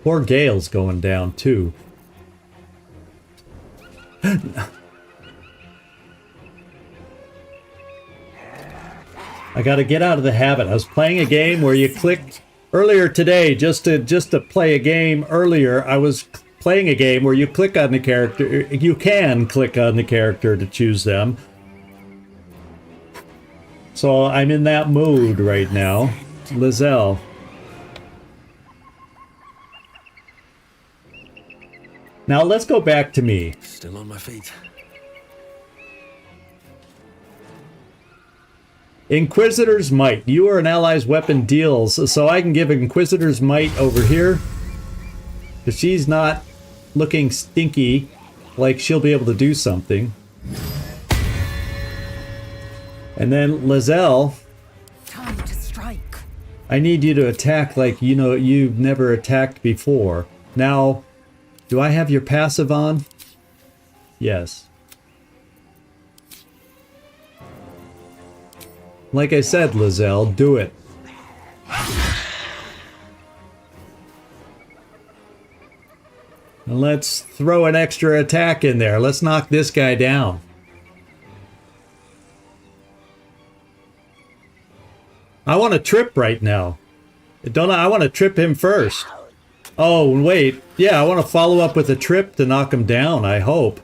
Poor Gale's going down, too. I got to get out of the habit. I was playing a game where you click earlier today, just to play a game earlier. I was playing a game where you click on the character. You can click on the character to choose them. So I'm in that mood right now. lae'zel. Now let's go back to me. Still on my feet. Inquisitor's Might. You or an ally's weapon deals, so I can give Inquisitor's Might over here. If she's not looking stinky, like she'll be able to do something. And then lae'zel, Time to strike. I need you to attack like you know you've never attacked before. Now, do I have your passive on? Yes. Like I said, lae'zel, do it. And let's throw an extra attack in there. Let's knock this guy down. I want to trip right now. Don't I want to trip him first. Oh, wait. Yeah, I want to follow up with a trip to knock him down, I hope.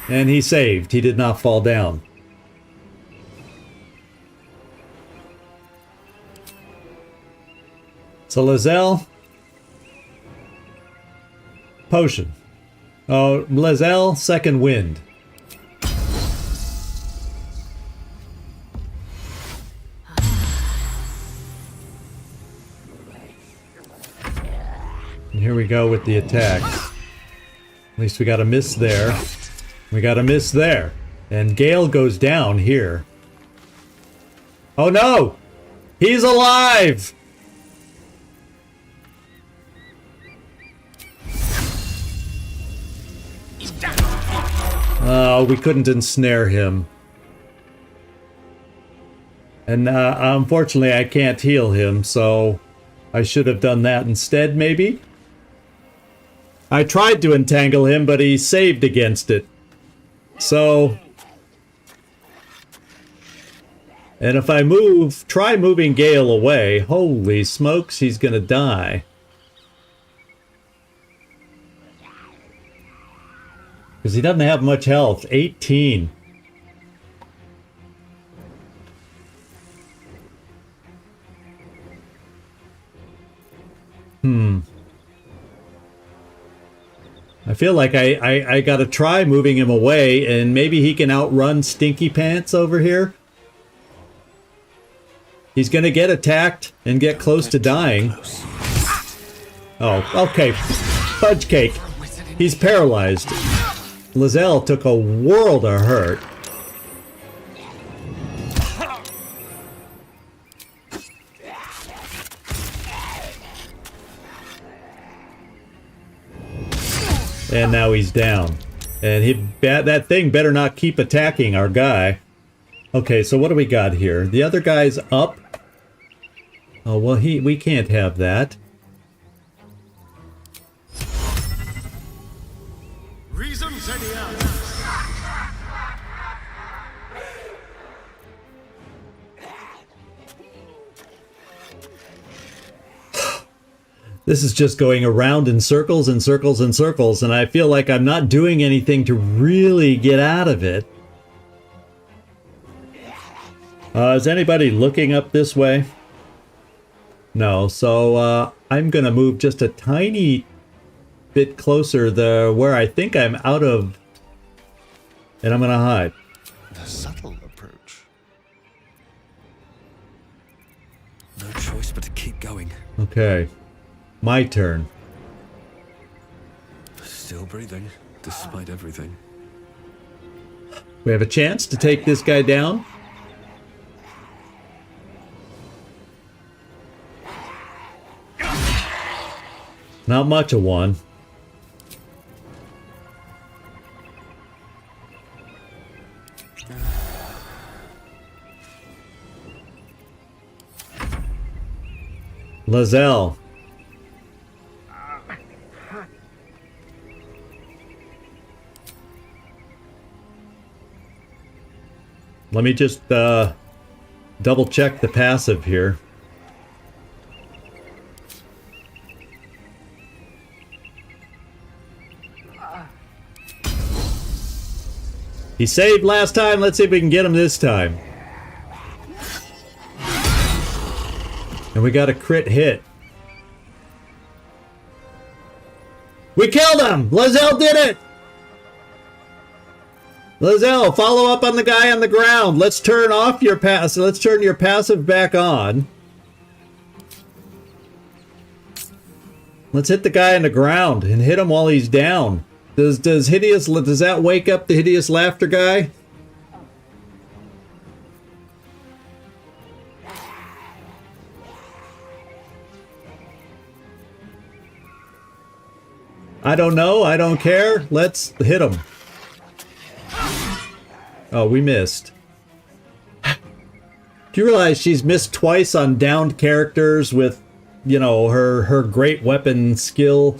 And he saved. He did not fall down. So lae'zel. Potion. Oh, lae'zel, second wind. And here we go with the attacks. At least we got a miss there. We got a miss there. And Gale goes down here. Oh no! He's alive! Oh, we couldn't ensnare him. And unfortunately I can't heal him, so I should have done that instead, maybe? I tried to entangle him, but he saved against it. So... And if I try moving Gale away, holy smokes, he's gonna die. Because he doesn't have much health. 18. I feel like I gotta try moving him away, and maybe he can outrun Stinky Pants over here. He's gonna get attacked and get close to dying. Oh, okay. Fudge cake. He's paralyzed. lae'zel took a world of hurt. And now he's down. And that thing better not keep attacking our guy. Okay, so what do we got here? The other guy's up. Oh, well, we can't have that. Reasons any others. This is just going around in circles and circles and circles, and I feel like I'm not doing anything to really get out of it. Is anybody looking up this way? No, so I'm gonna move just a tiny bit closer where I think I'm out of, and I'm gonna hide. A subtle approach. No choice but to keep going. Okay, my turn. Still breathing, despite everything. We have a chance to take this guy down. Not much of one. lae'zel. Let me just double check the passive here. He saved last time. Let's see if we can get him this time. And we got a crit hit. We killed him! lae'zel did it! lae'zel, follow up on the guy on the ground. Let's turn off your passive. Let's turn your passive back on. Let's hit the guy on the ground and hit him while he's down. Does that wake up the hideous laughter guy? I don't know. I don't care. Let's hit him. Oh, we missed. Do you realize she's missed twice on downed characters with, you know, her great weapon skill?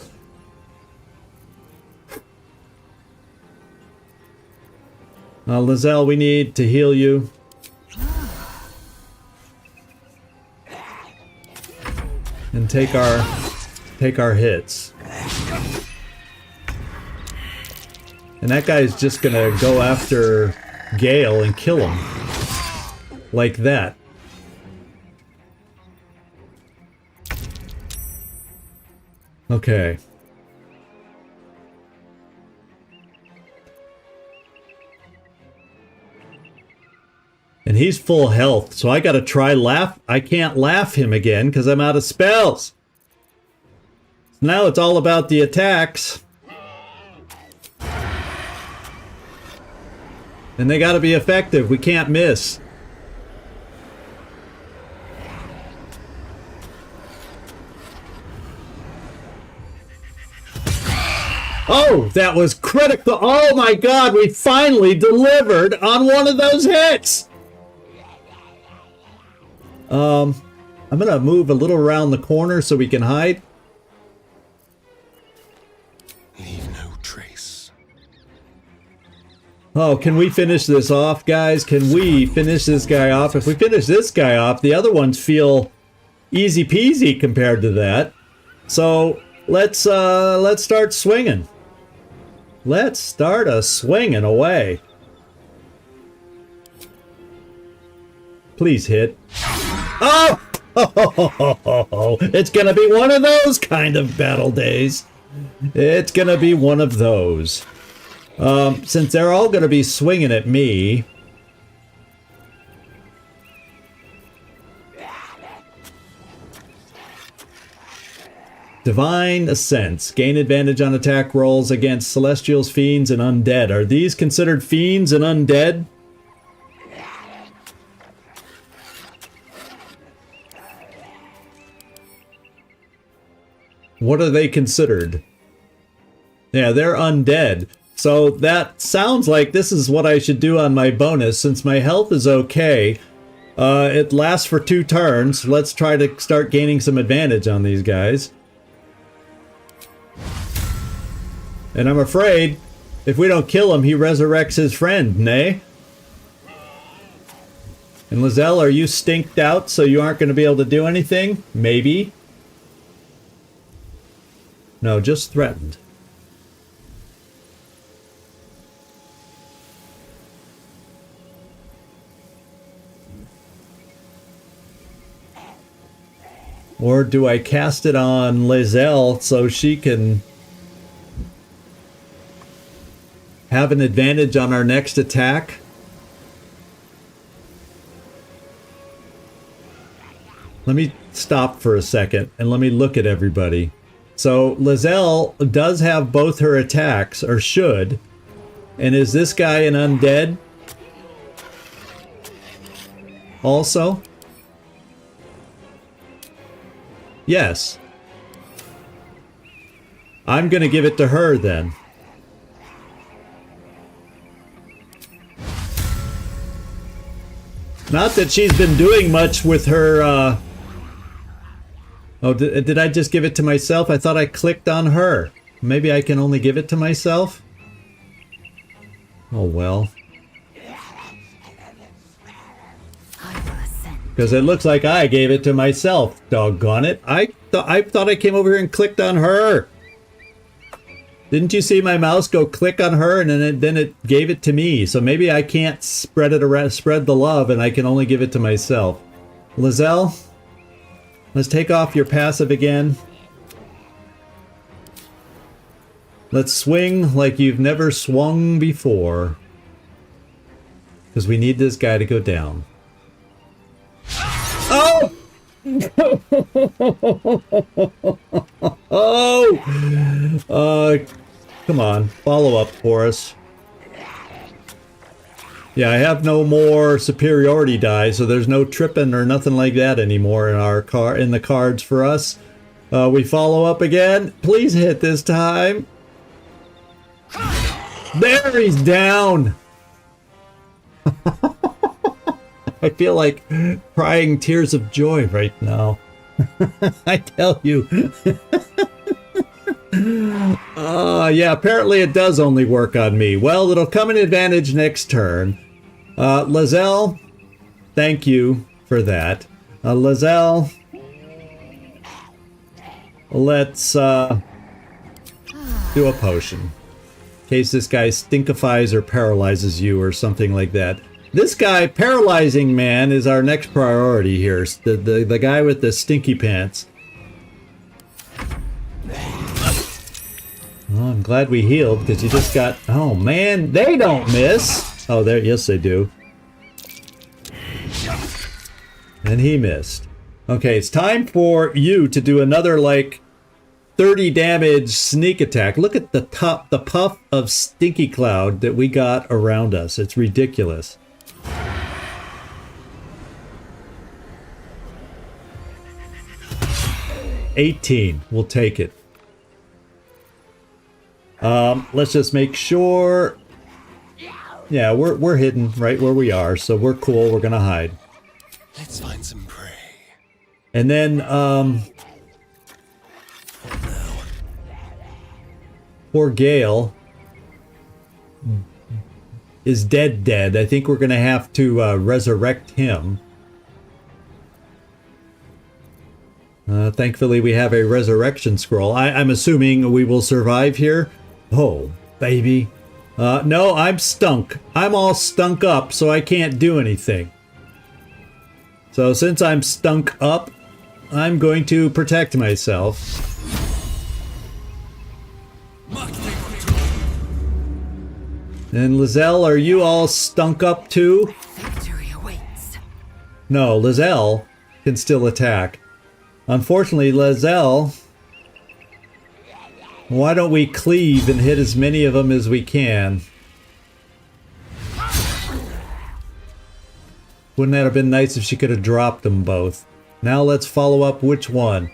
lae'zel, we need to heal you. And take our hits. And that guy's just gonna go after Gale and kill him. Like that. Okay. And he's full health, so I gotta try laugh. I can't laugh him again because I'm out of spells. Now it's all about the attacks. And they gotta be effective. We can't miss. Oh, that was critical. Oh my god, we finally delivered on one of those hits. I'm gonna move a little around the corner so we can hide. Leave no trace. Oh, can we finish this off, guys? Can we finish this guy off? If we finish this guy off, the other ones feel easy peasy compared to that. So let's start swinging. Let's start a swinging away. Please hit. Oh! It's gonna be one of those kind of battle days. It's gonna be one of those. Since they're all gonna be swinging at me. Divine Ascents. Gain advantage on attack rolls against Celestials, Fiends, and Undead. Are these considered Fiends and Undead? What are they considered? Yeah, they're undead. So that sounds like this is what I should do on my bonus. Since my health is okay, it lasts for 2 turns. Let's try to start gaining some advantage on these guys. And I'm afraid if we don't kill him, he resurrects his friend, nay? And lae'zel, are you stinked out so you aren't going to be able to do anything? Maybe. No, just threatened. Or do I cast it on lae'zel so she can have an advantage on our next attack? Let me stop for a second and let me look at everybody. So lae'zel does have both her attacks, or should. And is this guy an undead? Also? Yes. I'm gonna give it to her then. Not that she's been doing much with her, Oh, did I just give it to myself? I thought I clicked on her. Maybe I can only give it to myself? Oh, well. Because it looks like I gave it to myself, doggone it. I thought I came over here and clicked on her. Didn't you see my mouse go click on her and then it gave it to me? So maybe I can't spread it around, spread the love, and I can only give it to myself. lae'zel, let's take off your passive again. Let's swing like you've never swung before. Because we need this guy to go down. Oh! Oh! Come on, follow up for us. Yeah, I have no more superiority die, so there's no tripping or nothing like that anymore in our in the cards for us. We follow up again. Please hit this time. There, he's down. I feel like crying tears of joy right now. I tell you. Yeah, apparently it does only work on me. Well, it'll come in advantage next turn. lae'zel, thank you for that. lae'zel, let's do a potion. In case this guy stinkifies or paralyzes you or something like that. This guy, Paralyzing Man, is our next priority here. The guy with the stinky pants. Well, I'm glad we healed because you just got... Oh, man, they don't miss. Oh, there, yes, they do. And he missed. Okay, it's time for you to do another, like, 30 damage sneak attack. Look at the puff of stinky cloud that we got around us. It's ridiculous. $18. We'll take it. Let's just make sure. Yeah, we're hidden right where we are, so we're cool. We're gonna hide. Let's find some prey. And then, poor Gale is dead. I think we're gonna have to resurrect him. Thankfully, we have a resurrection scroll. I'm assuming we will survive here. Oh, baby. No, I'm stunk. I'm all stunk up, so I can't do anything. So since I'm stunk up, I'm going to protect myself. And lae'zel, are you all stunk up too? Victory awaits. No, lae'zel can still attack. Unfortunately, lae'zel, why don't we cleave and hit as many of them as we can? Wouldn't that have been nice if she could have dropped them both? Now let's follow up which one.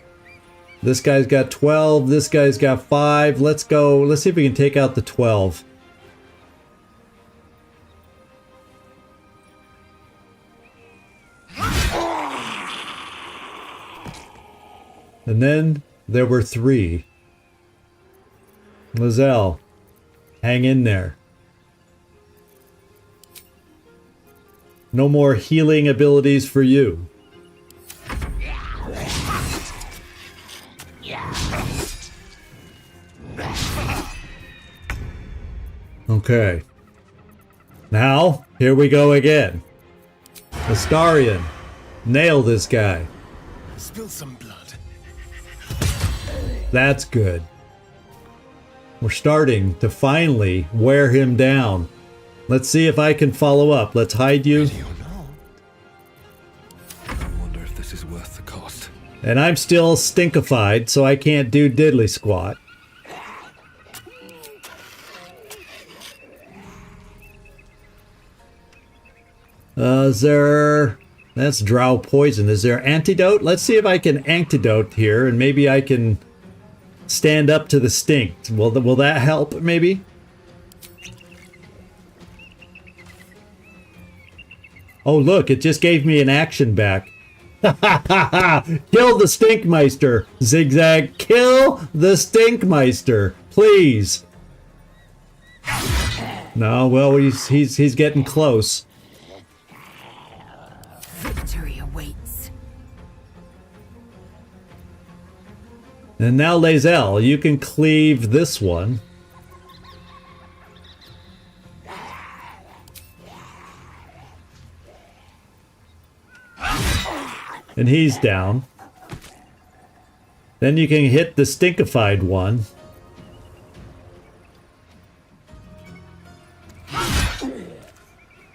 This guy's got 12, this guy's got 5. Let's go, let's see if we can take out the 12. And then there were 3. lae'zel, hang in there. No more healing abilities for you. Okay. Now, here we go again. Astarion, nail this guy. Spill some blood. That's good. We're starting to finally wear him down. Let's see if I can follow up. Let's hide you. Ready or not? I wonder if this is worth the cost. And I'm still stinkified, so I can't do diddly squat. Is there... That's drow poison. Is there antidote? Let's see if I can antidote here, and maybe I can stand up to the stink. Will that help, maybe? Oh, look, it just gave me an action back. Kill the Stinkmeister, Zigzag. Kill the Stinkmeister, please. No, well, he's getting close. Victory awaits. And now lae'zel, you can cleave this one. And he's down. Then you can hit the stinkified one.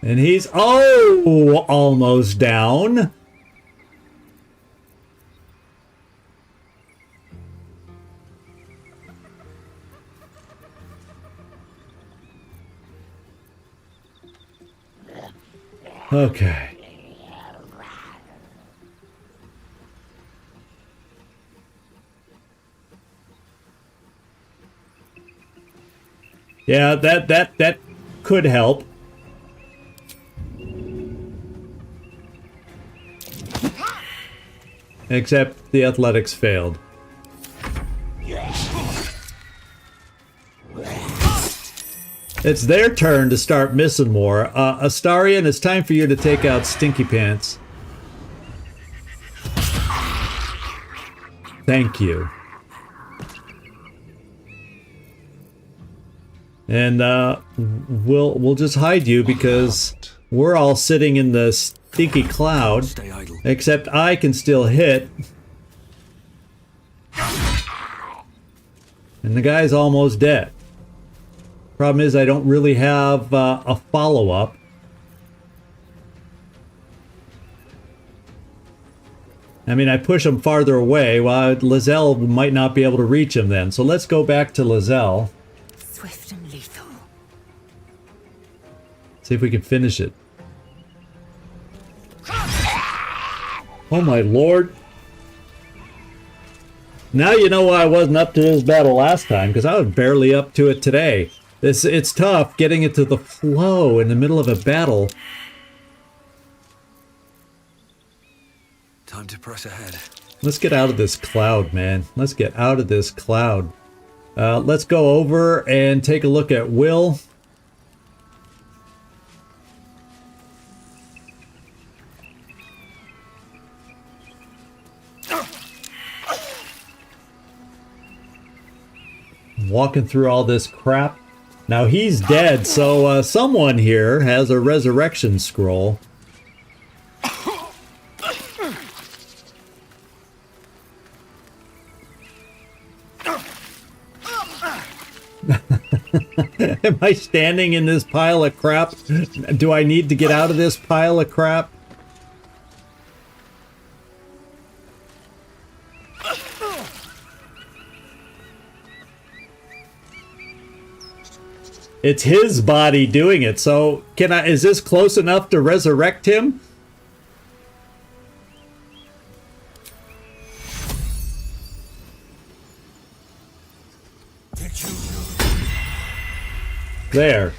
And he's, oh, almost down. Okay. Yeah, that could help. Except the athletics failed. It's their turn to start missing more. Astarion, it's time for you to take out Stinky Pants. Thank you. And we'll just hide you because we're all sitting in the stinky cloud. Stay idle. Except I can still hit. And the guy's almost dead. Problem is I don't really have a follow-up. I mean, I push him farther away while lae'zel might not be able to reach him then. So let's go back to lae'zel. Swift and lethal. See if we can finish it. Oh my lord. Now you know why I wasn't up to this battle last time, because I was barely up to it today. It's tough getting it to the flow in the middle of a battle. Time to press ahead. Let's get out of this cloud, man. Let's get out of this cloud. Let's go over and take a look at Will. Walking through all this crap. Now he's dead, so someone here has a resurrection scroll. Am I standing in this pile of crap? Do I need to get out of this pile of crap? It's his body doing it, so can I? Is this close enough to resurrect him? There.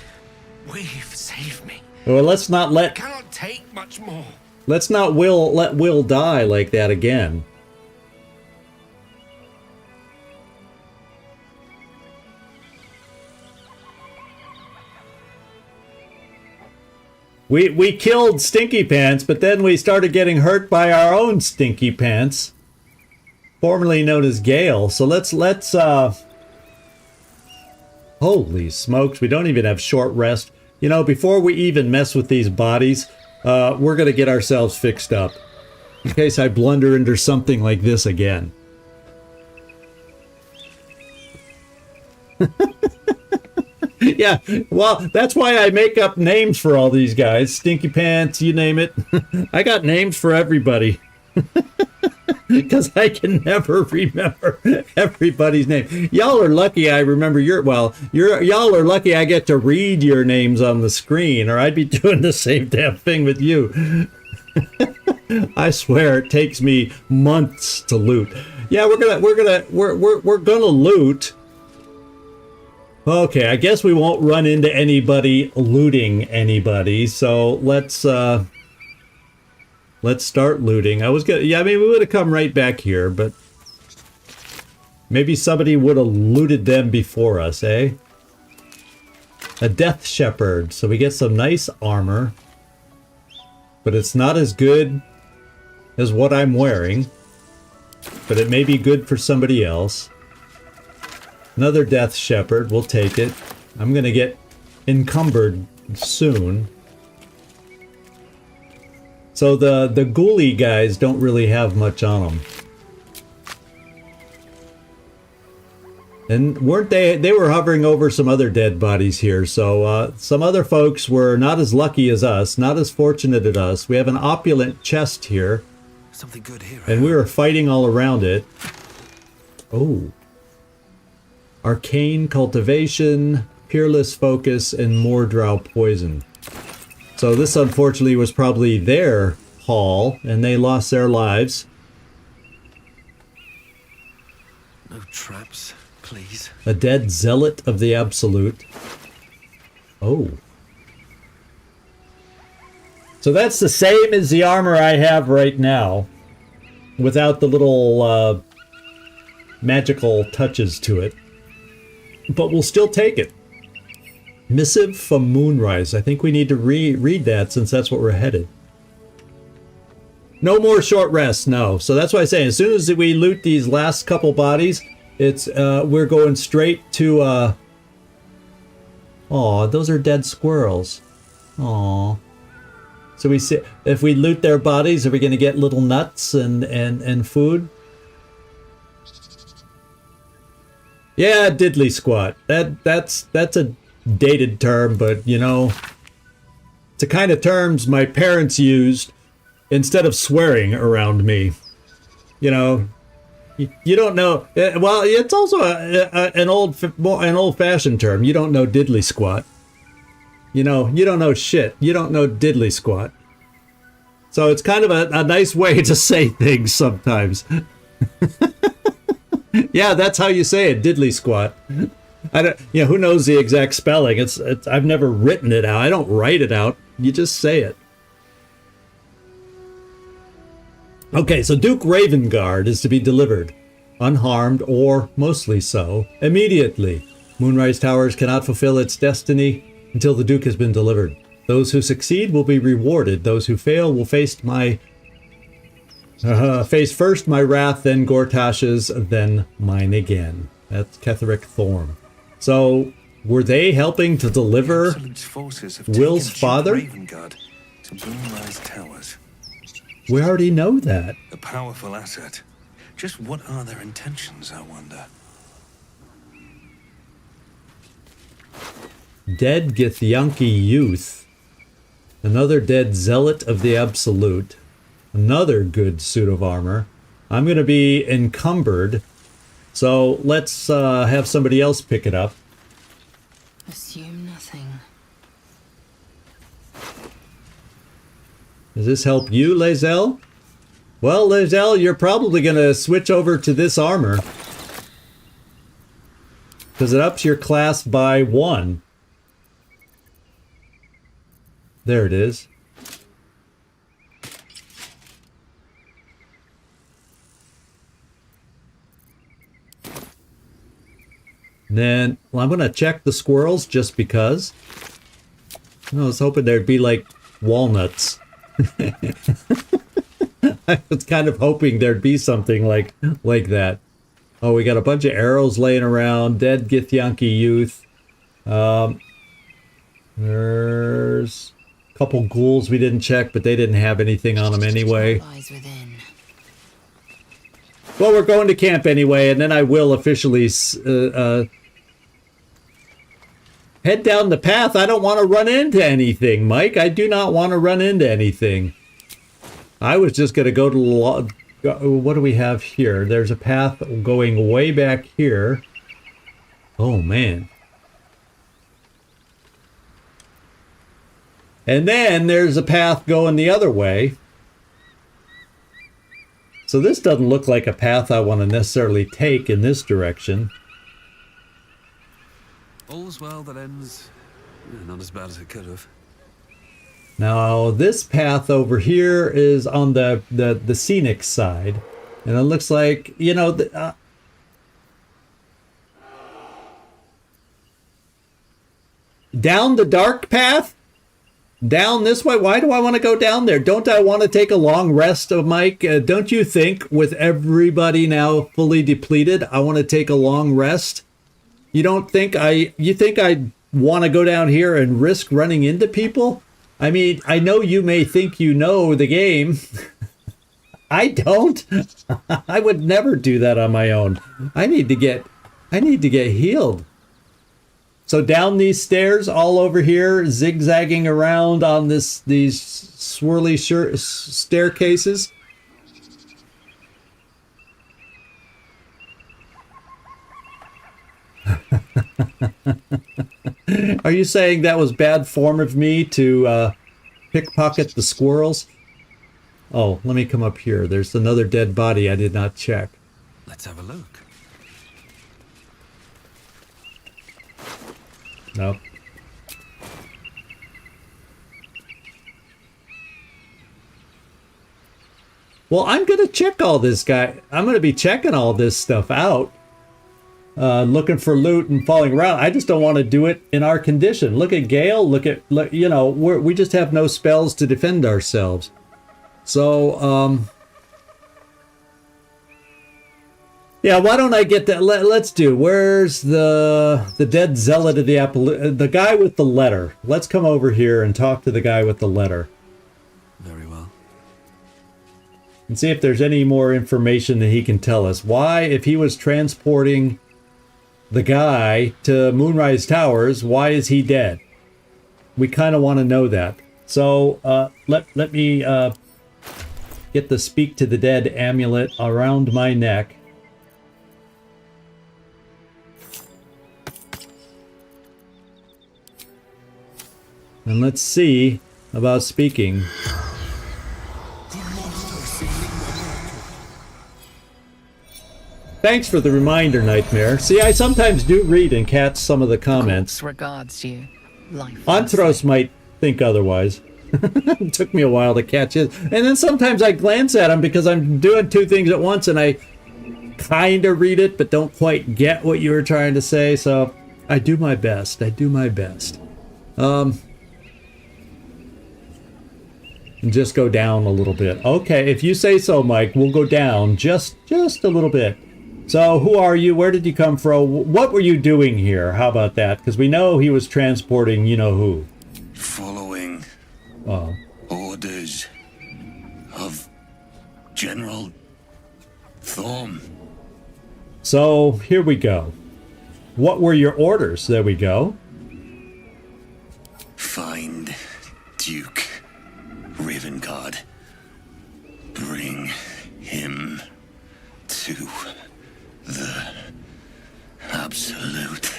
We've saved me. Well, let's not let. Cannot take much more. Let's not let Will die like that again. We killed Stinky Pants, but then we started getting hurt by our own Stinky Pants, formerly known as Gale. So let's holy smokes, we don't even have short rest. You know, before we even mess with these bodies, we're gonna get ourselves fixed up in case I blunder into something like this again. Yeah, well, that's why I make up names for all these guys. Stinky Pants, you name it. I got names for everybody. Because I can never remember everybody's name. Y'all are lucky I remember y'all are lucky I get to read your names on the screen, or I'd be doing the same damn thing with you. I swear it takes me months to loot. Yeah, we're gonna loot. Okay, I guess we won't run into anybody looting anybody, so let's start looting. I mean, we would have come right back here, but maybe somebody would have looted them before us, eh? A Death Shepherd, so we get some nice armor, but it's not as good as what I'm wearing. but it may be good for somebody else. Another Death Shepherd, we'll take it. I'm gonna get encumbered soon. So the ghoulie guys don't really have much on them. And weren't they were hovering over some other dead bodies here, so some other folks were not as lucky as us, not as fortunate as us. We have an opulent chest here. Something good here. And we were fighting all around it. Oh. Arcane Cultivation, Peerless Focus, and Mordrow Poison. So this unfortunately was probably their haul, and they lost their lives. No traps, please. A dead zealot of the Absolute. Oh. So that's the same as the armor I have right now, without the little magical touches to it. But we'll still take it. Missive from Moonrise. I think we need to read that since that's what we're headed. No more short rests, no. So that's why I say as soon as we loot these last couple bodies, it's we're going straight to aw, those are dead squirrels. Aw. So we see if we loot their bodies, are we gonna get little nuts and food? Yeah, diddly squat. That's a dated term, but you know, it's the kind of terms my parents used instead of swearing around me. You know, you don't know. Well, it's also an old-fashioned term. You don't know diddly squat. You know, you don't know shit. You don't know diddly squat. So it's kind of a nice way to say things sometimes. Yeah, that's how you say it, diddly squat. I don't, you know, who knows the exact spelling? It's I've never written it out. I don't write it out. You just say it. Okay, so Duke Ravengard is to be delivered, unharmed or mostly so, immediately. Moonrise Towers cannot fulfill its destiny until the Duke has been delivered. Those who succeed will be rewarded. Those who fail will face first my wrath, then Gortash's, then mine again. That's Ketheric Thorm. So, were they helping to deliver Will's father? To Moonrise Towers. We already know that. A powerful asset. Just what are their intentions, I wonder? Dead Githyanki youth. Another dead zealot of the Absolute. Another good suit of armor. I'm going to be encumbered. So let's have somebody else pick it up. Assume nothing. Does this help you, lae'zel? Well, lae'zel, you're probably going to switch over to this armor. Because it ups your class by 1. There it is. And then, well, I'm going to check the squirrels just because. I was hoping there'd be like walnuts. I was kind of hoping there'd be something like that. Oh, we got a bunch of arrows laying around. Dead Githyanki youth. There's a couple ghouls we didn't check, but they didn't have anything on them anyway. Well, we're going to camp anyway, and then I will officially head down the path. I don't want to run into anything, Mike. I do not want to run into anything. I was just going to go to... What do we have here? There's a path going way back here. Oh, man. And then there's a path going the other way. So this doesn't look like a path I want to necessarily take in this direction. All's well that ends not as bad as it could have. Now this path over here is on the scenic side, and it looks like, you know, down the dark path. Down this way? Why do I want to go down there? Don't I want to take a long rest, Mike? Don't you think with everybody now fully depleted, I want to take a long rest? You don't think you think I want to go down here and risk running into people? I mean, I know you may think you know the game. I don't. I would never do that on my own. I need to get healed. So down these stairs, all over here, zigzagging around on these swirly staircases. Are you saying that was bad form of me to pickpocket the squirrels? Oh, let me come up here. There's another dead body I did not check. Let's have a look. Nope. Well, I'm going to check all this guy. I'm going to be checking all this stuff out. Looking for loot and falling around. I just don't want to do it in our condition. Look at Gale. Look, you know, we just have no spells to defend ourselves. So, yeah, why don't I get that? Let's do. Where's the dead zealot of the guy with the letter? Let's come over here and talk to the guy with the letter. Very well. And see if there's any more information that he can tell us. Why, if he was transporting the guy to Moonrise Towers, why is he dead? We kind of want to know that. So let me get the Speak to the Dead amulet around my neck. And let's see about speaking. Thanks for the reminder, Nightmare. See, I sometimes do read and catch some of the comments. Regards you. Life. Antros might think otherwise. It took me a while to catch his. And then sometimes I glance at him because I'm doing two things at once and I kind of read it but don't quite get what you were trying to say. So I do my best. I do my best. And just go down a little bit. Okay, if you say so, Mike, we'll go down just a little bit. So, who are you? Where did you come from? What were you doing here? How about that? Because we know he was transporting you-know-who. Following orders of General Thorm. So, here we go. What were your orders? There we go. Find Duke Ravengard. Bring him to the Absolute.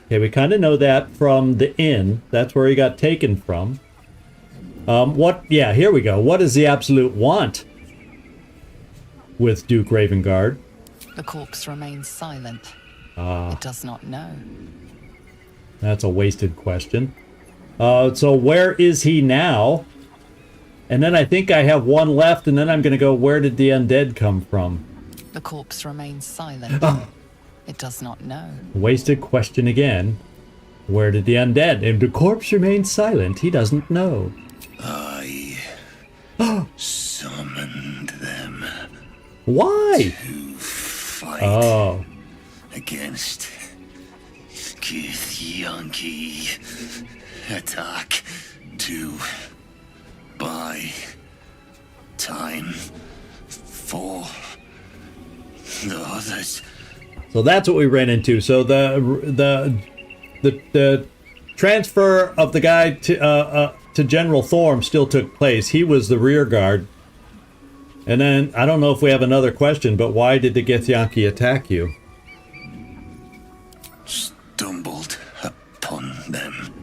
Okay, we kind of know that from the inn. That's where he got taken from. Yeah, here we go. What does the Absolute want with Duke Ravengard? The corpse remains silent. It does not know. That's a wasted question. So where is he now? And then I think I have one left, and then I'm going to go, where did the undead come from? The corpse remains silent. It does not know. Wasted question again. Where did the undead? If the corpse remains silent, he doesn't know. I summoned them. Why? To fight against Githyanki. Attack to buy time for the others. So that's what we ran into. So the transfer of the guy to General Thorm still took place. He was the rear guard. And then I don't know if we have another question, but why did the Githyanki attack you? Stumbled upon them.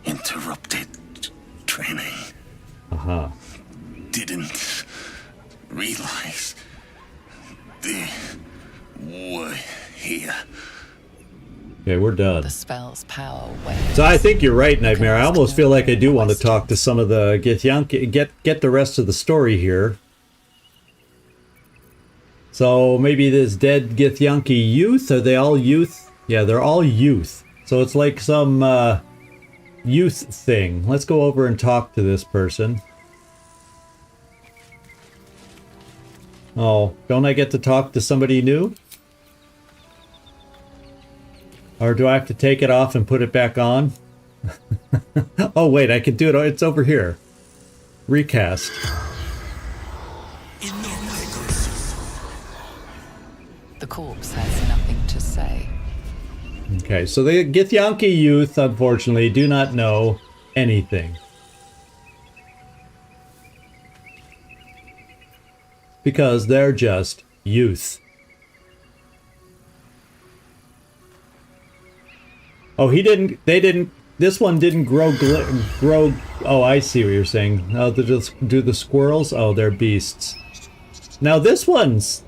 Interrupted training. Didn't realize they were here. Okay, we're done. The spell's power wanes. So I think you're right, Nightmare. I almost feel like I do want to talk to some of the Githyanki, get the rest of the story here. So maybe this dead Githyanki youth, are they all youth? Yeah, they're all youth. So it's like some youth thing. Let's go over and talk to this person. Oh, don't I get to talk to somebody new? Or do I have to take it off and put it back on? Oh, wait, I can do it. It's over here. Recast. The corpse has nothing to say. Okay, so the Githyanki youth, unfortunately, do not know anything. Because they're just youth. Oh, this one didn't grow, oh, I see what you're saying. Oh, do the squirrels? Oh, they're beasts. Now this one's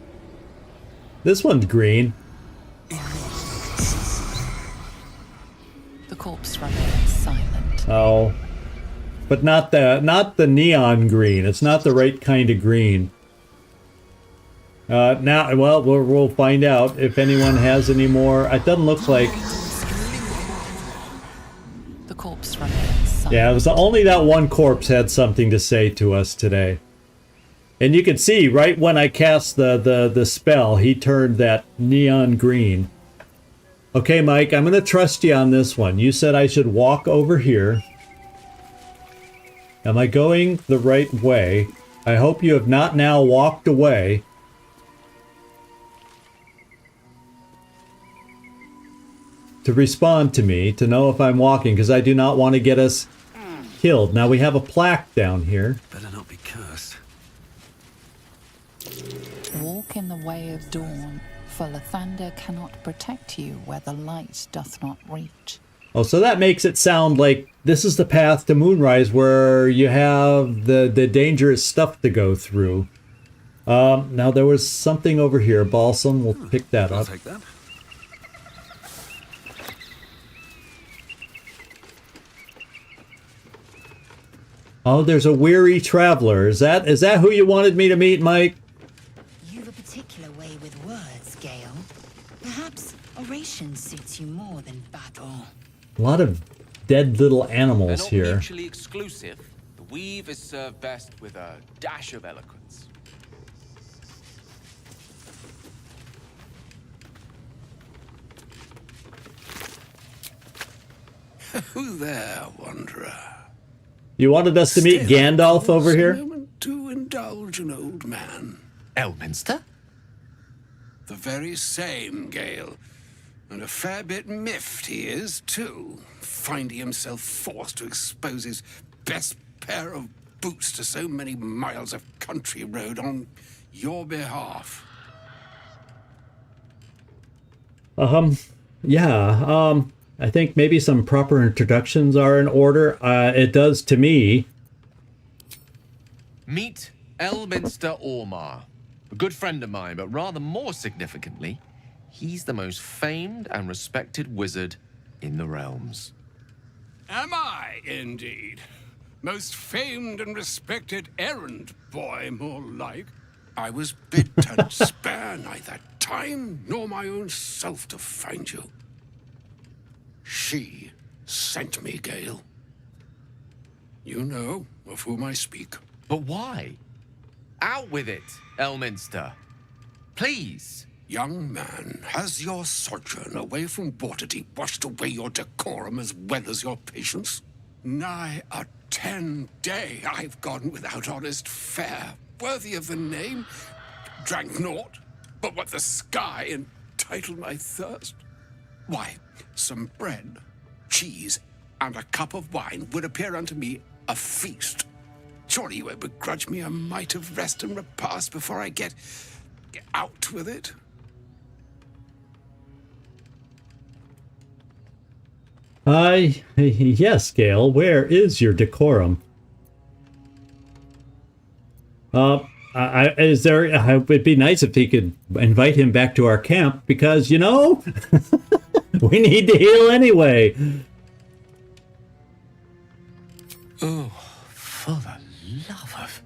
green. The corpse remains silent. Oh, but not the neon green. It's not the right kind of green. Now, well, we'll find out if anyone has any more. It doesn't look like. The corpse remains silent. Yeah, it was only that one corpse had something to say to us today. And you can see right when I cast the spell, he turned that neon green. Okay, Mike, I'm going to trust you on this one. You said I should walk over here. Am I going the right way? I hope you have not now walked away. To respond to me, to know if I'm walking, because I do not want to get us killed. Now we have a plaque down here. Better not be cursed. Walk in the way of dawn, for Lathander cannot protect you where the light doth not reach. Oh, so that makes it sound like this is the path to Moonrise where you have the dangerous stuff to go through. Now there was something over here. Balsam, we'll pick that I'll up. take that. Oh, there's a weary traveler. Is that who you wanted me to meet, Mike? You've a particular way with words, Gale. Perhaps oration suits you more than battle. A lot of dead little They're animals not here. mutually exclusive. The weave is served best with a dash of eloquence. Who there, wanderer? You wanted us to meet Stay Gandalf over a here? moment to indulge an old man. Elminster? The very same, Gale. And a fair bit miffed he is, too, finding himself forced to expose his best pair of boots to so many miles of country road on your behalf. Yeah, I think maybe some proper introductions are in order. It does to me. Meet Elminster Ormar. A good friend of mine, but rather more significantly, he's the most famed and respected wizard in the realms. Am I, indeed? Most famed and respected errand boy, more like. I was bid to spare neither time nor my own self to find you. She sent me, Gale. You know of whom I speak. But why? Out with it, Elminster. Please. Young man, has your sojourn away from Waterdeep washed away your decorum as well as your patience? Nigh a 10-day I've gone without honest fare, worthy of the name. Drank naught, but what the sky entitled my thirst. Why, some bread, cheese, and a cup of wine would appear unto me a feast. Surely you won't begrudge me a mite of rest and repast before I get out with it? Yes, Gale, where is your decorum? It'd be nice if he could invite him back to our camp because, you know, we need to heal anyway. Oh, for the love of...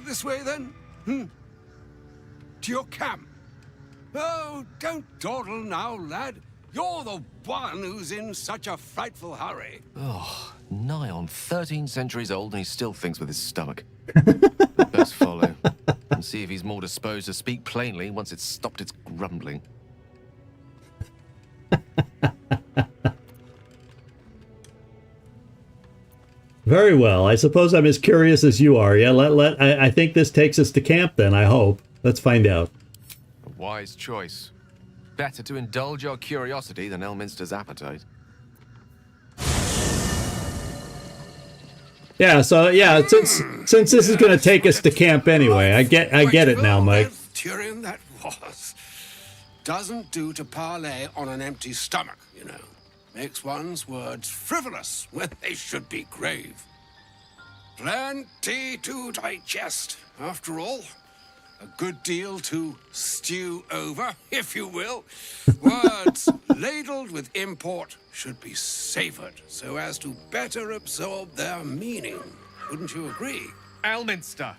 This way then? To your camp. Oh, don't dawdle now, lad. You're the one who's in such a frightful hurry. Oh, nigh on 13 centuries old and he still thinks with his stomach. Best follow and see if he's more disposed to speak plainly once it's stopped its grumbling. Very well. I suppose I'm as curious as you are. Yeah, I think this takes us to camp then, I hope. Let's find out. A wise choice. Better to indulge your curiosity than Elminster's appetite. Yeah, so yeah, since this is going to take us to camp anyway, I get it now, Mike. Tyrion that was. Doesn't do to parley on an empty stomach, you know. Makes one's words frivolous when they should be grave. Plenty to digest, after all. A good deal to stew over, if you will. Words ladled with import should be savored so as to better absorb their meaning. Wouldn't you agree? Elminster!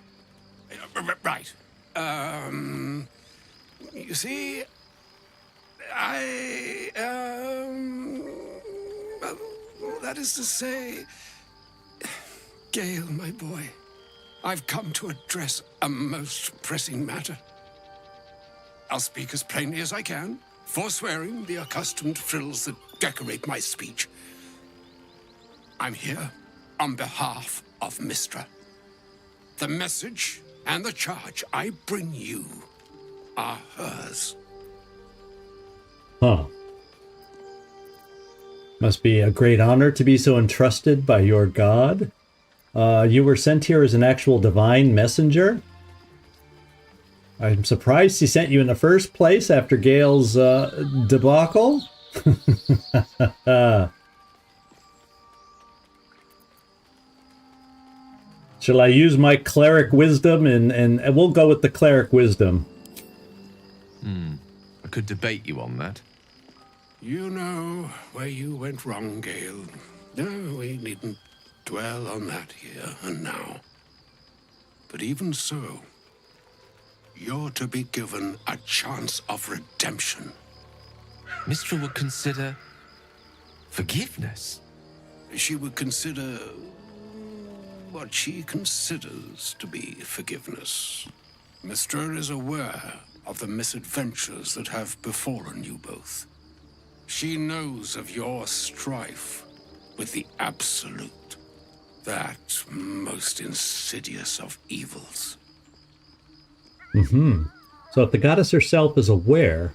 Right. You see, well, that is to say, Gale, my boy, I've come to address a most pressing matter. I'll speak as plainly as I can, forswearing the accustomed frills that decorate my speech. I'm here on behalf of Mystra. The message and the charge I bring you are hers. Huh. Must be a great honor to be so entrusted by your god. You were sent here as an actual divine messenger? I'm surprised he sent you in the first place after Gale's debacle. Shall I use my cleric wisdom and we'll go with the cleric wisdom. I could debate you on that. You know where you went wrong, Gale. No, we needn't dwell on that here and now. But even so, you're to be given a chance of redemption. Mystra would consider forgiveness. She would consider what she considers to be forgiveness. Mystra is aware of the misadventures that have befallen you both. She knows of your strife with the Absolute, that most insidious of evils. So if the goddess herself is aware,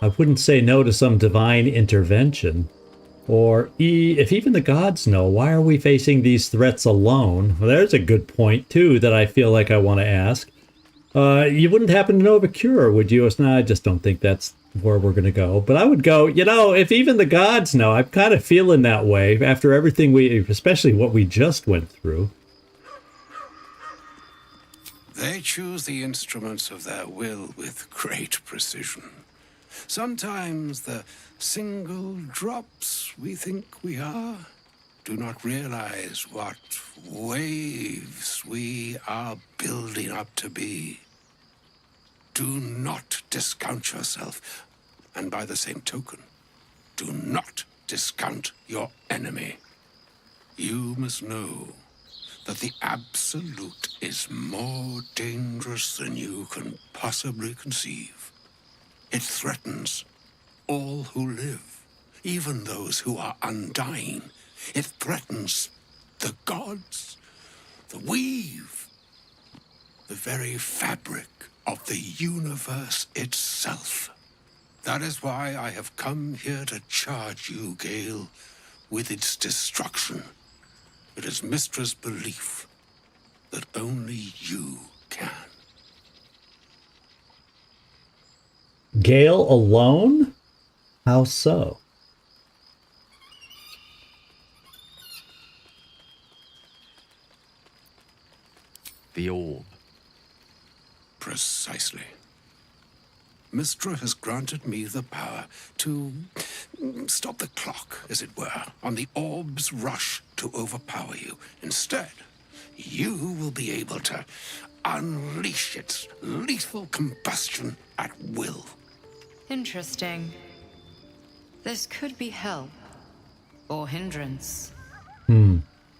I wouldn't say no to some divine intervention. Or if even the gods know, why are we facing these threats alone? Well, there's a good point, too, that I feel like I want to ask. You wouldn't happen to know of a cure, would you? No, I just don't think that's where we're going to go. But I would go, if even the gods know, I'm kind of feeling that way after everything especially what we just went through. They choose the instruments of their will with great precision. Sometimes the single drops we think we are do not realize what waves we are building up to be. Do not discount yourself, and by the same token, do not discount your enemy. You must know that the Absolute is more dangerous than you can possibly conceive. It threatens all who live, even those who are undying. It threatens the gods, the weave, the very fabric of the universe itself. That is why I have come here to charge you, Gale, with its destruction. It is Mystra's belief that only you can. Gale alone? How so? The orb. Precisely. Mystra has granted me the power to stop the clock, as it were, on the orb's rush to overpower you. Instead, you will be able to unleash its lethal combustion at will. Interesting. This could be help. Or hindrance.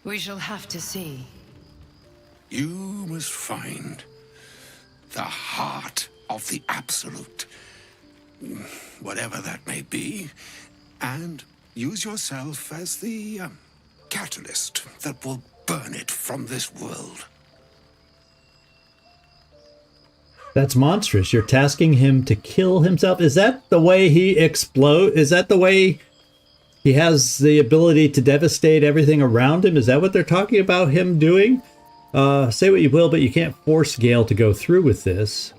We shall have to see. You must find the heart of the Absolute, whatever that may be, and use yourself as the catalyst that will burn it from this world. That's monstrous. You're tasking him to kill himself. Is that the way he explodes? Is that the way he has the ability to devastate everything around him? Is that what they're talking about him doing? Say what you will, but you can't force Gale to go through with this.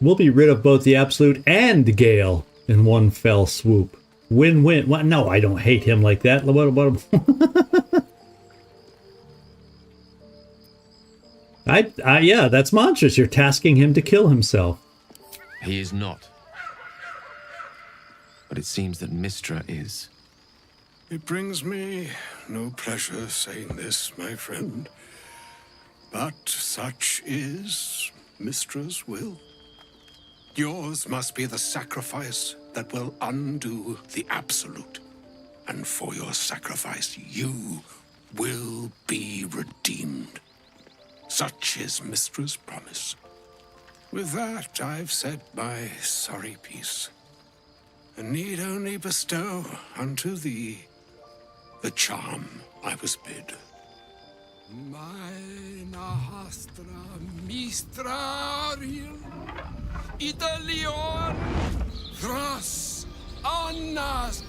We'll be rid of both the Absolute and Gale in one fell swoop. Win-win. What? No, I don't hate him like that. Yeah, that's monstrous. You're tasking him to kill himself. He is not. But it seems that Mystra is. It brings me no pleasure saying this, my friend, but such is Mystra's will. Yours must be the sacrifice that will undo the Absolute, and for your sacrifice you will be redeemed. Such is Mystra's promise. With that, I've said my sorry piece, and need only bestow unto thee the charm I was bid. Mina hastra mistrarium Italion Thras Annas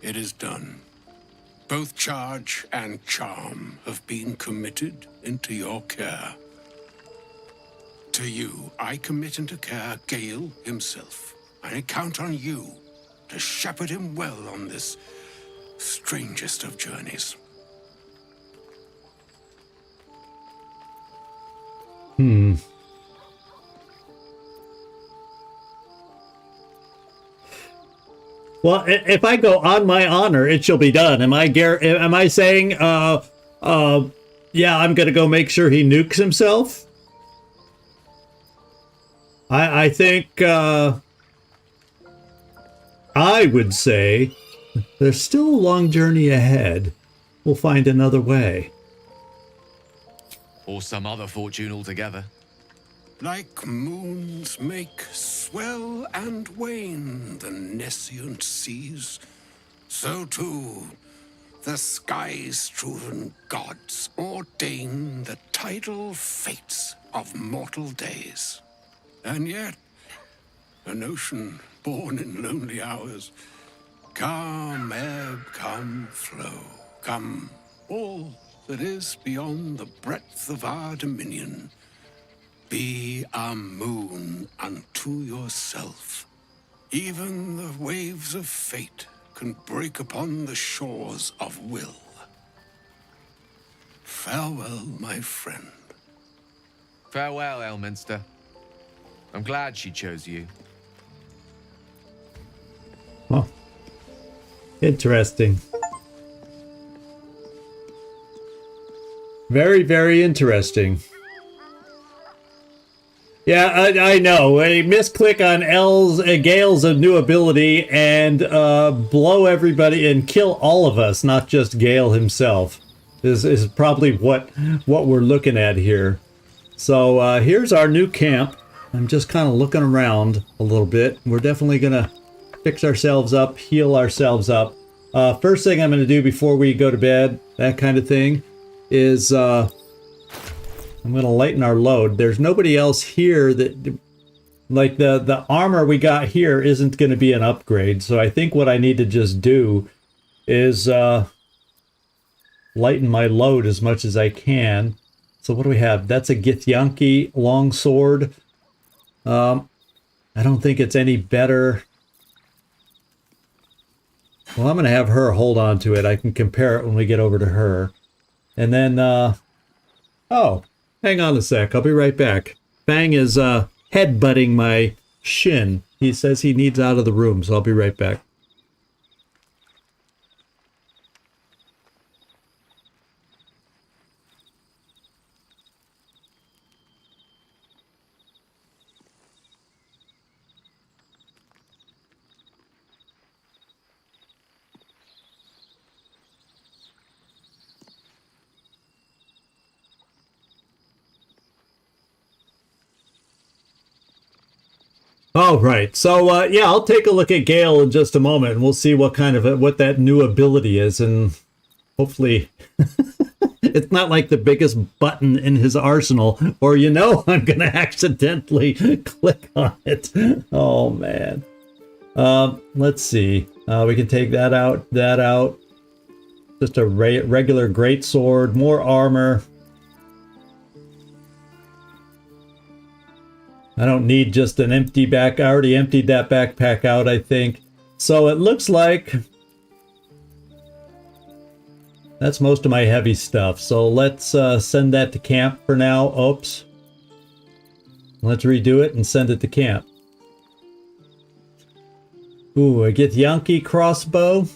It is done. Both charge and charm have been committed into your care. To you, I commit into care Gale himself. I count on you to shepherd him well on this strangest of journeys. Well, if I go on my honor, it shall be done. Am I saying, yeah, I'm gonna go make sure he nukes himself? I think, I would say there's still a long journey ahead. We'll find another way. Or some other fortune altogether. Like moons make swell and wane the nescient seas, so too the skies-strewn gods ordain the tidal fates of mortal days. And yet, an ocean born in lonely hours, come ebb, come flow, come all that is beyond the breadth of our dominion. Be a moon unto yourself. Even the waves of fate can break upon the shores of will. Farewell, my friend. Farewell, Elminster. I'm glad she chose you. Oh, interesting. Very, very interesting. Yeah, I know. A misclick on Gale's new ability and blow everybody and kill all of us, not just Gale himself, is probably what we're looking at here. So here's our new camp. I'm just kind of looking around a little bit. We're definitely gonna fix ourselves up, heal ourselves up. First thing I'm gonna do before we go to bed, that kind of thing, is I'm going to lighten our load. There's nobody else here that, like the armor we got here isn't going to be an upgrade. So I think what I need to just do is lighten my load as much as I can. So what do we have? That's a Githyanki longsword. I don't think it's any better. Well, I'm going to have her hold on to it. I can compare it when we get over to her. And then, oh. Hang on a sec, I'll be right back. Fang is headbutting my shin. He says he needs out of the room, so I'll be right back. Oh, right. So, yeah, I'll take a look at Gale in just a moment, and we'll see what kind of what that new ability is, and hopefully it's not like the biggest button in his arsenal, or I'm going to accidentally click on it. Oh, man. Let's see. We can take that out, Just a regular greatsword, more armor. I don't need just an empty back. I already emptied that backpack out, I think. So it looks like that's most of my heavy stuff. So let's send that to camp for now. Oops. Let's redo it and send it to camp. Ooh, a Githyanki crossbow.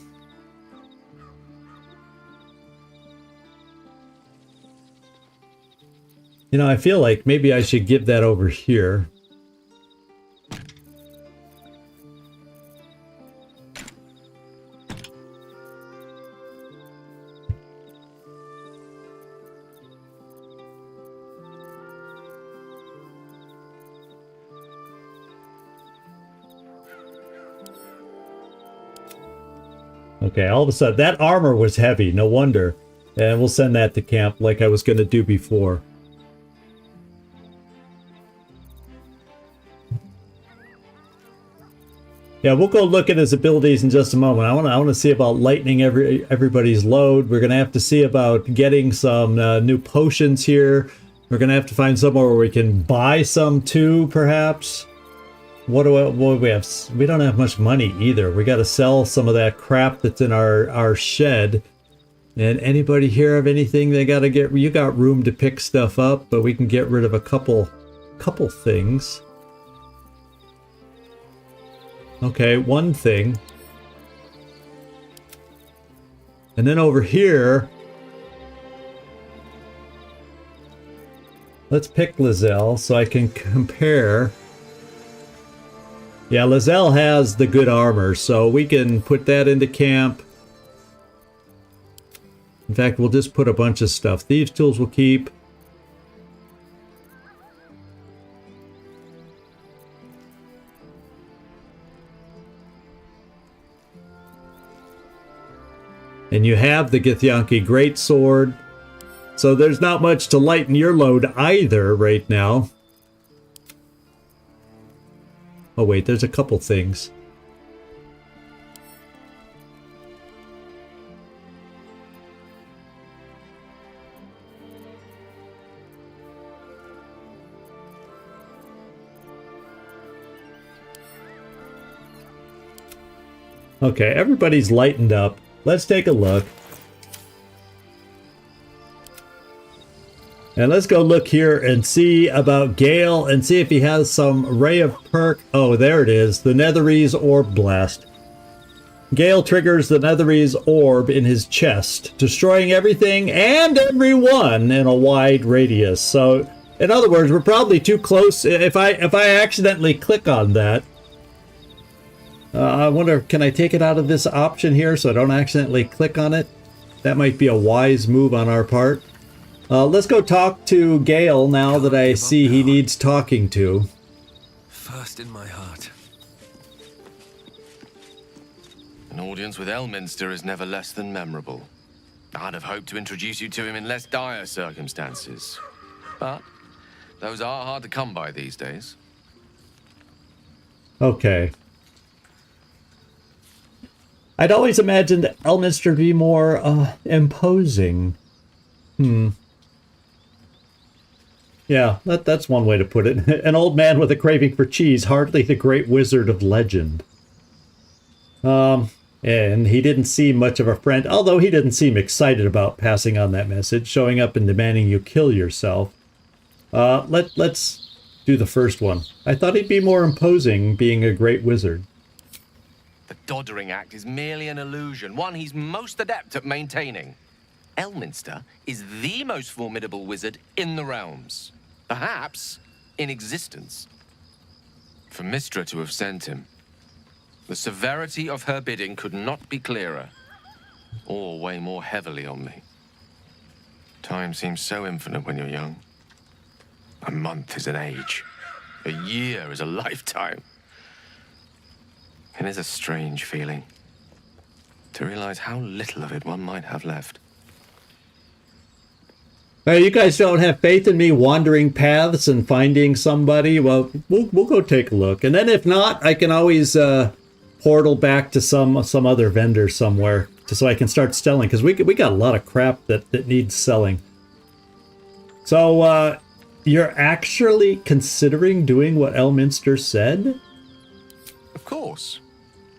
I feel like maybe I should give that over here. Okay, all of a sudden, that armor was heavy, no wonder. And we'll send that to camp like I was going to do before. Yeah, we'll go look at his abilities in just a moment. I want to see about lightening everybody's load. We're going to have to see about getting some new potions here. We're going to have to find somewhere where we can buy some too, perhaps. What do we have? We don't have much money either. We got to sell some of that crap that's in our shed. And anybody here have anything they got to get? You got room to pick stuff up, but we can get rid of a couple things. Okay, one thing. And then over here, let's pick lae'zel so I can compare. Yeah, lae'zel has the good armor, so we can put that into camp. In fact, we'll just put a bunch of stuff. Thieves' tools we'll keep. And you have the Githyanki greatsword. So there's not much to lighten your load either right now. Oh wait, there's a couple things. Okay, everybody's lightened up. Let's take a look. And let's go look here and see about Gale and see if he has some ray of perk. Oh, there it is. The Netherese Orb Blast. Gale triggers the Netherese Orb in his chest, destroying everything and everyone in a wide radius. So, in other words, we're probably too close. If I accidentally click on that, I wonder, can I take it out of this option here so I don't accidentally click on it? That might be a wise move on our part. Let's go talk to Gale now that I see he needs talking to. First in my heart. An audience with Elminster is never less than memorable. I'd have hoped to introduce you to him in less dire circumstances. But those are hard to come by these days. Okay. I'd always imagined Elminster to be more imposing. Yeah, that's one way to put it. An old man with a craving for cheese, hardly the great wizard of legend. And he didn't seem much of a friend, although he didn't seem excited about passing on that message, showing up and demanding you kill yourself. Let's do the first one. I thought he'd be more imposing, being a great wizard. The Doddering Act is merely an illusion, one he's most adept at maintaining. Elminster is the most formidable wizard in the realms. Perhaps in existence. For Mystra to have sent him, the severity of her bidding could not be clearer, or weigh more heavily on me. Time seems so infinite when you're young. A month is an age. A year is a lifetime. It is a strange feeling to realize how little of it one might have left. Hey, you guys don't have faith in me wandering paths and finding somebody? Well, we'll go take a look. And then if not, I can always portal back to some other vendor somewhere so I can start selling. Because we got a lot of crap that needs selling. So, you're actually considering doing what Elminster said? Of course.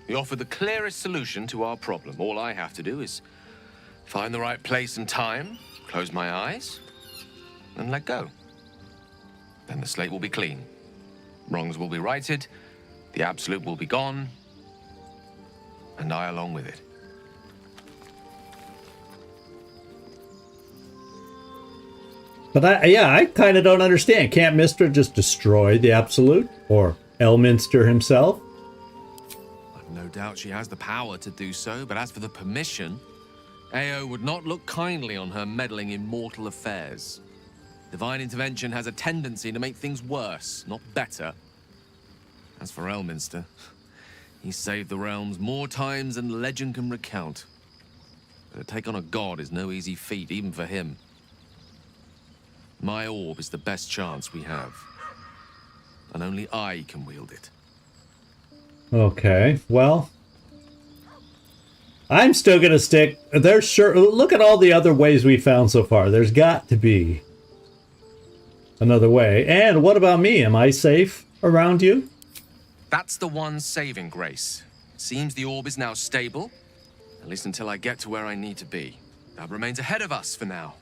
We offer the clearest solution to our problem. All I have to do is find the right place and time, close my eyes, and let go. Then the slate will be clean. Wrongs will be righted, the absolute will be gone, and I along with it. But I kind of don't understand. Can't Mister just destroy the absolute? Or Elminster himself? I've no doubt she has the power to do so, but as for the permission, Ao would not look kindly on her meddling in mortal affairs. Divine intervention has a tendency to make things worse, not better. As for Elminster, he saved the realms more times than legend can recount. But to take on a god is no easy feat, even for him. My orb is the best chance we have, and only I can wield it. Okay, well, I'm still gonna stick. There's sure. Look at all the other ways we found so far. There's got to be another way. And what about me? Am I safe around you? That's the one saving grace. Seems the orb is now stable, at least until I get to where I need to be. That remains ahead of us for now.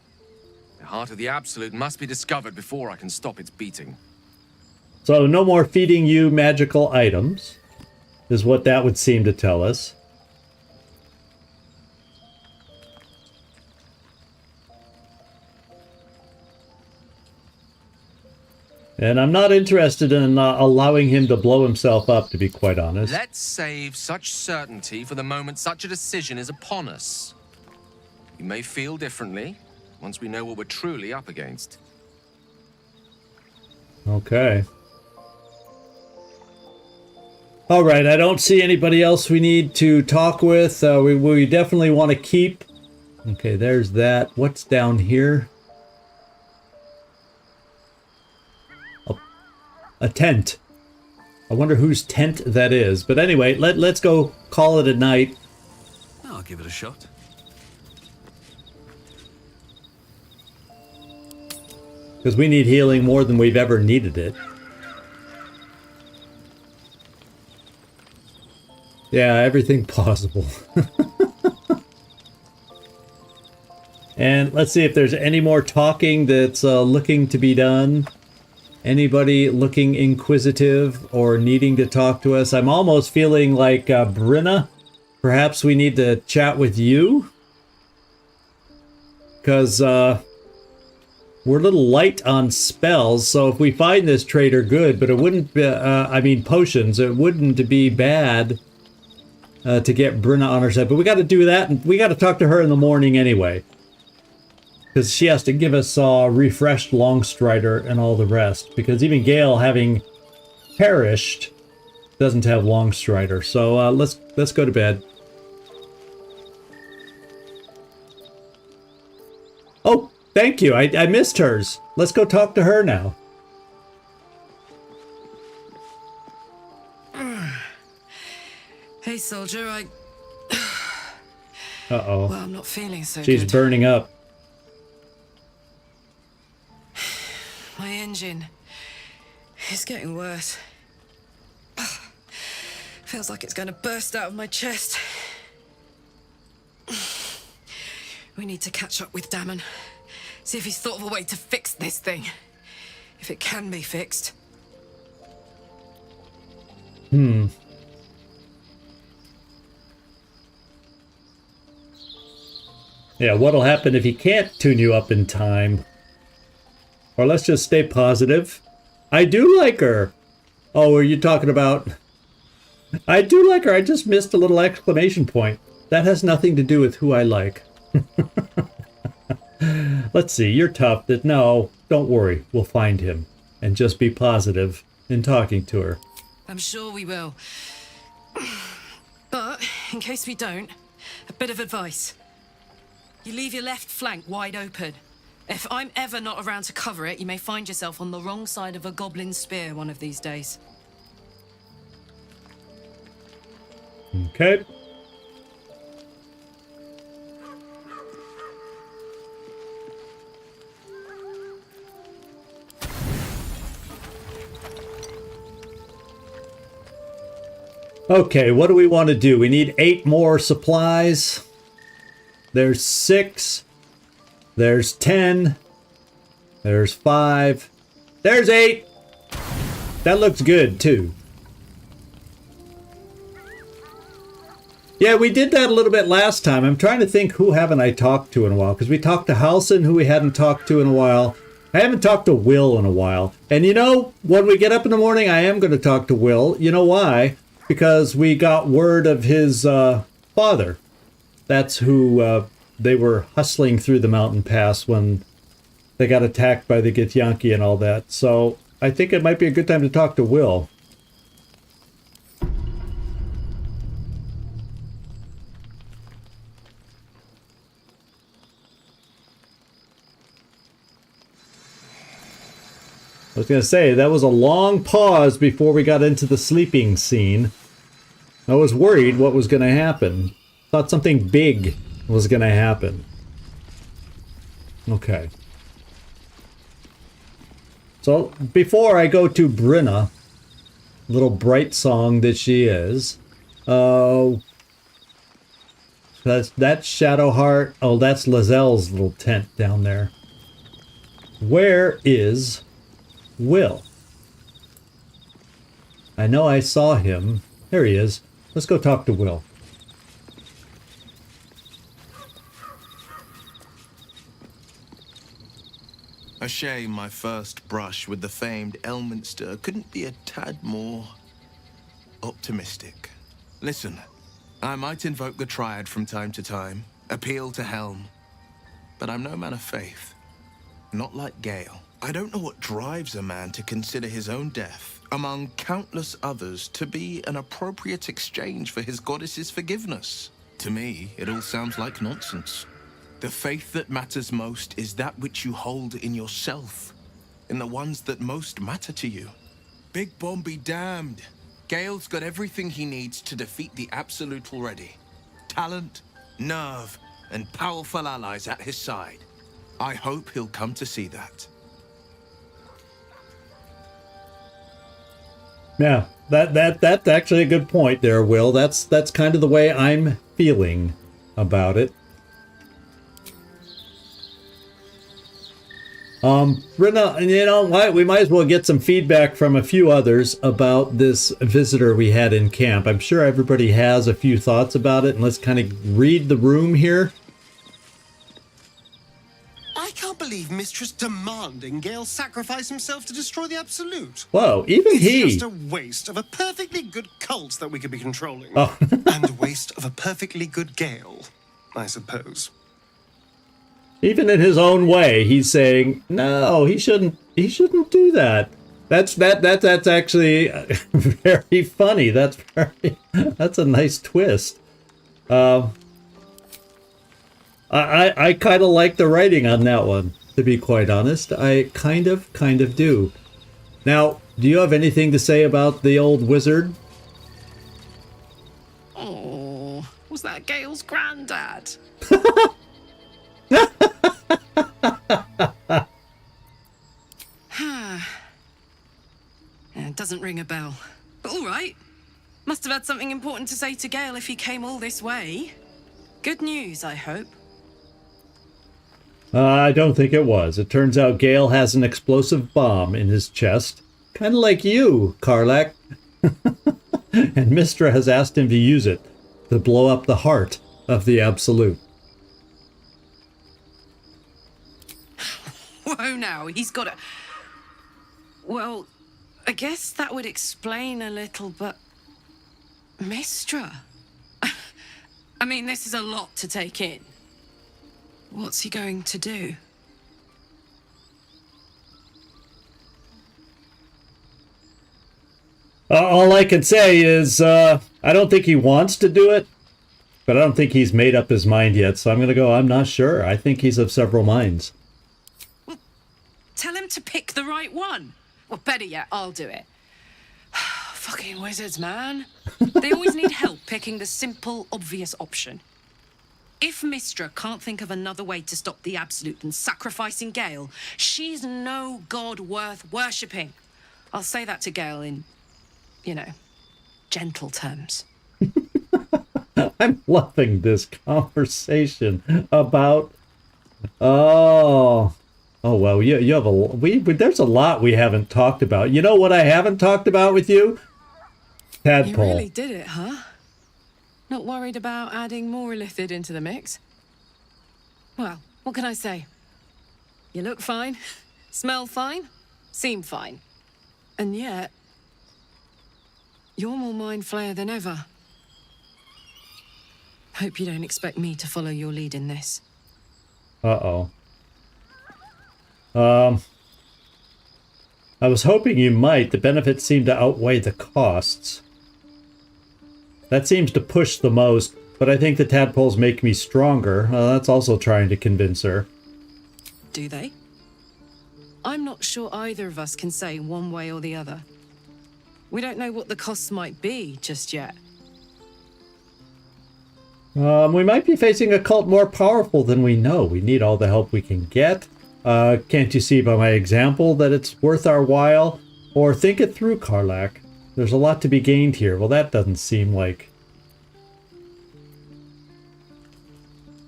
The heart of the Absolute must be discovered before I can stop its beating. So no more feeding you magical items, is what that would seem to tell us. And I'm not interested in allowing him to blow himself up, to be quite honest. Let's save such certainty for the moment such a decision is upon us. You may feel differently once we know what we're truly up against. Okay. All right, I don't see anybody else we need to talk with. We definitely want to keep... Okay, there's that. What's down here? A tent. I wonder whose tent that is. But anyway, let's go call it a night. I'll give it a shot. Because we need healing more than we've ever needed it. Yeah, everything possible. And let's see if there's any more talking that's looking to be done. Anybody looking inquisitive or needing to talk to us? I'm almost feeling like Brenna. Perhaps we need to chat with you? Because we're a little light on spells, so if we find this trader, good, but it wouldn't be, I mean potions, it wouldn't be bad to get Brenna on our side. But we got to do that, and we got to talk to her in the morning anyway. Because she has to give us refreshed Longstrider and all the rest. Because even Gale, having perished, doesn't have Longstrider. So let's go to bed. Oh, thank you. I missed hers. Let's go talk to her now. Hey, soldier, Uh-oh. Well, I'm not feeling so She's good. burning up. My engine is getting worse. Feels like it's going to burst out of my chest. We need to catch up with Damon. See if he's thought of a way to fix this thing. If it can be fixed. Yeah, what'll happen if he can't tune you up in time? Or let's just stay positive. I do like her. Oh, are you talking about... I do like her. I just missed a little exclamation point. That has nothing to do with who I like. Let's see. You're tough. No, don't worry. We'll find him. And just be positive in talking to her. I'm sure we will. in case we don't, a bit of advice. You leave your left flank wide open. If I'm ever not around to cover it, you may find yourself on the wrong side of a goblin spear one of these days. Okay. Okay, what do we want to do? We need 8 more supplies. There's 6. There's 10. There's 5. There's 8. That looks good, too. Yeah, we did that a little bit last time. I'm trying to think who haven't I talked to in a while. Because we talked to Halsin, who we hadn't talked to in a while. I haven't talked to Will in a while. And you know, when we get up in the morning, I am going to talk to Will. You know why? Because we got word of his father. That's who they were hustling through the mountain pass when they got attacked by the Githyanki and all that. So I think it might be a good time to talk to Will. I was going to say, that was a long pause before we got into the sleeping scene. I was worried what was going to happen. Thought something big was going to happen. Okay. So, before I go to Brenna, little bright song that she is, that's Shadowheart. Oh, that's lae'zel's little tent down there. Where is Will? I know I saw him. There he is. Let's go talk to Will. A shame my first brush with the famed Elminster couldn't be a tad more optimistic. Listen, I might invoke the Triad from time to time, appeal to Helm, but I'm no man of faith. Not like Gale. I don't know what drives a man to consider his own death, among countless others, to be an appropriate exchange for his goddess's forgiveness. To me, it all sounds like nonsense. The faith that matters most is that which you hold in yourself, in the ones that most matter to you. Big Bomb be damned. Gale's got everything he needs to defeat the Absolute already. Talent, nerve, and powerful allies at his side. I hope he'll come to see that. Yeah, that's actually a good point there, Will. That's kind of the way I'm feeling about it. Brenna, you know what? We might as well get some feedback from a few others about this visitor we had in camp. I'm sure everybody has a few thoughts about it, and let's kind of read the room here. I can't believe Mistress demanding Gale sacrifice himself to destroy the Absolute. Whoa, even it's he. It's just a waste of a perfectly good cult that we could be controlling. Oh. And a waste of a perfectly good Gale, I suppose. Even in his own way, he's saying, no, he shouldn't do that. That's actually very funny. That's a nice twist. I kind of like the writing on that one, to be quite honest. I kind of do. Now, do you have anything to say about the old wizard? Oh, was that Gale's granddad? It doesn't ring a bell. But all right. Must have had something important to say to Gale if he came all this way. Good news, I hope. I don't think it was. It turns out Gale has an explosive bomb in his chest. Kind of like you, Karlach. And Mystra has asked him to use it to blow up the heart of the Absolute. Whoa now, he's got a... Well, I guess that would explain a little, but... Mystra? I mean, this is a lot to take in. What's he going to do? All I can say is, I don't think he wants to do it, But I don't think he's made up his mind yet, so I'm going to go, I'm not sure. I think he's of several minds. Well, tell him to pick the right one. Well, better yet, I'll do it. Fucking wizards, man. They always need help picking the simple, obvious option. If Mystra can't think of another way to stop the Absolute than sacrificing Gale, she's no god worth worshipping. I'll say that to Gale in, you know, gentle terms. I'm loving this conversation about... Oh, well, you have there's a lot we haven't talked about. You know what I haven't talked about with you? Tadpole. You really did it, huh? Not worried about adding more illithid into the mix? Well, what can I say? You look fine, smell fine, seem fine. And yet, you're more mind flayer than ever. Hope you don't expect me to follow your lead in this. Uh-oh. I was hoping you might. The benefits seem to outweigh the costs. That seems to push the most, but I think the tadpoles make me stronger. That's also trying to convince her. Do they? I'm not sure either of us can say one way or the other. We don't know what the costs might be just yet. We might be facing a cult more powerful than we know. We need all the help we can get. Can't you see by my example that it's worth our while? Or think it through, Karlach. There's a lot to be gained here. Well, that doesn't seem like...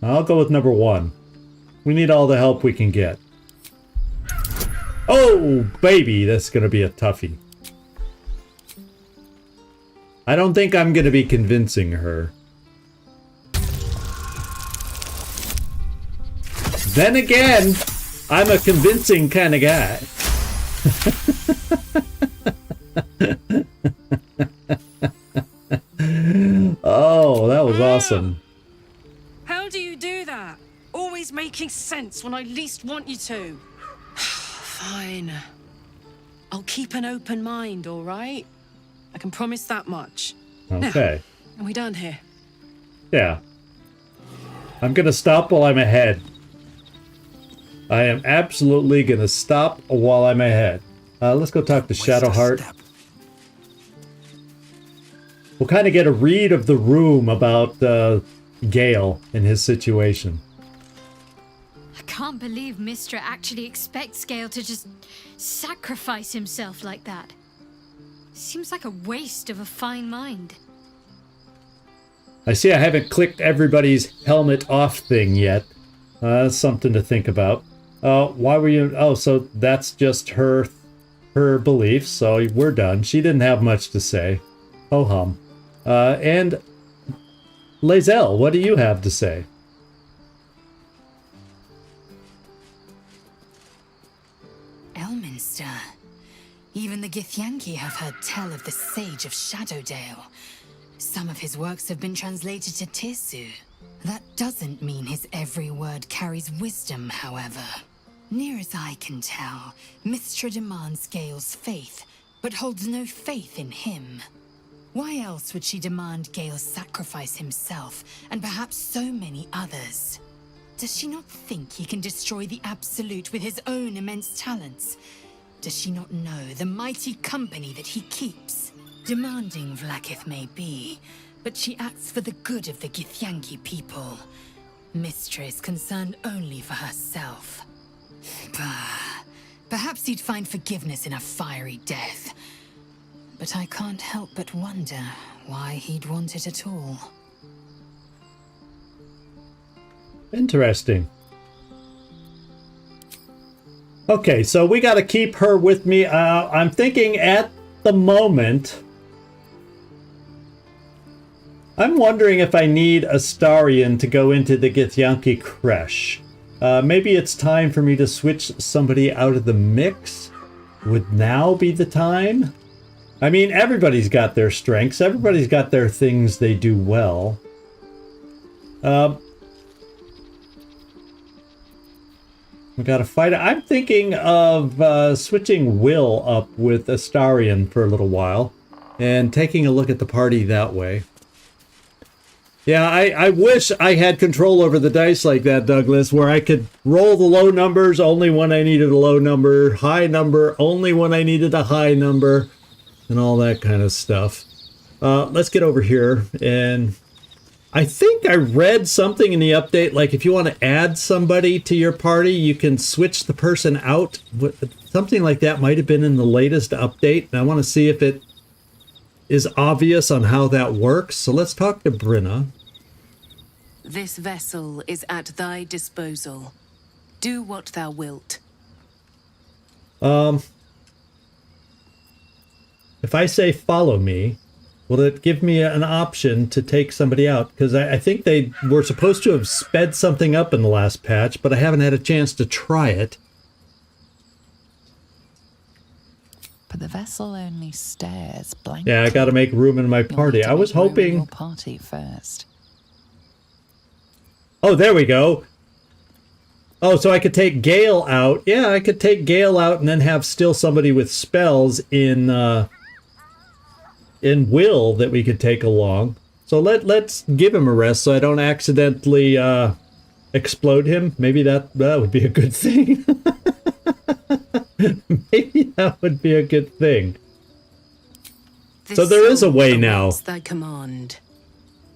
I'll go with number one. We need all the help we can get. Oh, baby, that's going to be a toughie. I don't think I'm going to be convincing her. Then again, I'm a convincing kind of guy. Oh, that was awesome. How do you do that? Always making sense when I least want you to. Fine. I'll keep an open mind, all right? I can promise that much. Okay. Now, are we done here? Yeah. I'm gonna stop while I'm ahead. I am absolutely gonna stop while I'm ahead. Let's go talk to Shadowheart. We'll kind of get a read of the room about Gale and his situation. I can't believe Mystra actually expects Gale to just sacrifice himself like that. Seems like a waste of a fine mind. I see I haven't clicked everybody's helmet off thing yet. That's something to think about. Why were you... Oh, so that's just her beliefs, so we're done. She didn't have much to say. Ho-hum. And lae'zel, what do you have to say? Elminster. Even the Githyanki have heard tell of the Sage of Shadowdale. Some of his works have been translated to Tirsu. That doesn't mean his every word carries wisdom, however. Near as I can tell, Mystra demands Gale's faith, but holds no faith in him. Why else would she demand Gale sacrifice himself, and perhaps so many others? Does she not think he can destroy the Absolute with his own immense talents? Does she not know the mighty company that he keeps? Demanding Vlaakith may be, but she acts for the good of the Githyanki people. Mystra is concerned only for herself. Perhaps he'd find forgiveness in a fiery death. But I can't help but wonder why he'd want it at all. Interesting. Okay, so we got to keep her with me. I'm thinking at the moment... I'm wondering if I need Astarion to go into the Githyanki creche. Maybe it's time for me to switch somebody out of the mix? Would now be the time? I mean, everybody's got their strengths. Everybody's got their things they do well. We gotta fight it. I'm thinking of switching Will up with Astarion for a little while and taking a look at the party that way. Yeah, I wish I had control over the dice like that, Douglas, where I could roll the low numbers only when I needed a low number, high number only when I needed a high number, and all that kind of stuff. Let's get over here, and I think I read something in the update, like if you want to add somebody to your party, you can switch the person out. Something like that might have been in the latest update, and I want to see if it is obvious on how that works. So let's talk to Brenna. This vessel is at thy disposal. Do what thou wilt. If I say follow me, will it give me an option to take somebody out? Because I think they were supposed to have sped something up in the last patch, but I haven't had a chance to try it. But the vessel only stares blankly. Yeah, I got to make room in my party. I was hoping. Your party first. Oh, there we go. Oh, so I could take Gale out. Yeah, I could take Gale out and then have still somebody with spells in Will that we could take along. So let's give him a rest so I don't accidentally explode him. Maybe that would be a good thing. Maybe that would be a good thing. So there is a way now. Thy command.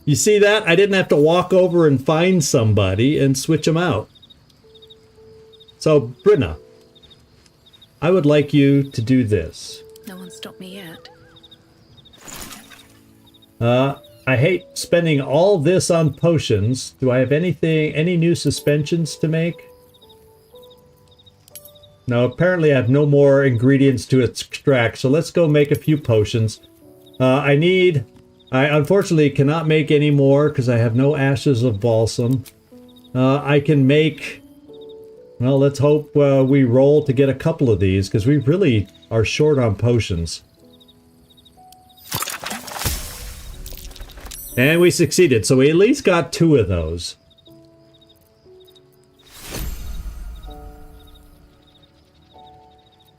You see that? I didn't have to walk over and find somebody and switch them out. So, Brenna, I would like you to do this. No one stopped me yet. I hate spending all this on potions. Do I have any new suspensions to make? No, apparently I have no more ingredients to extract, so let's go make a few potions. I unfortunately cannot make any more because I have no ashes of balsam. I can make... Well, let's hope we roll to get a couple of these because we really are short on potions. And we succeeded, so we at least got 2 of those.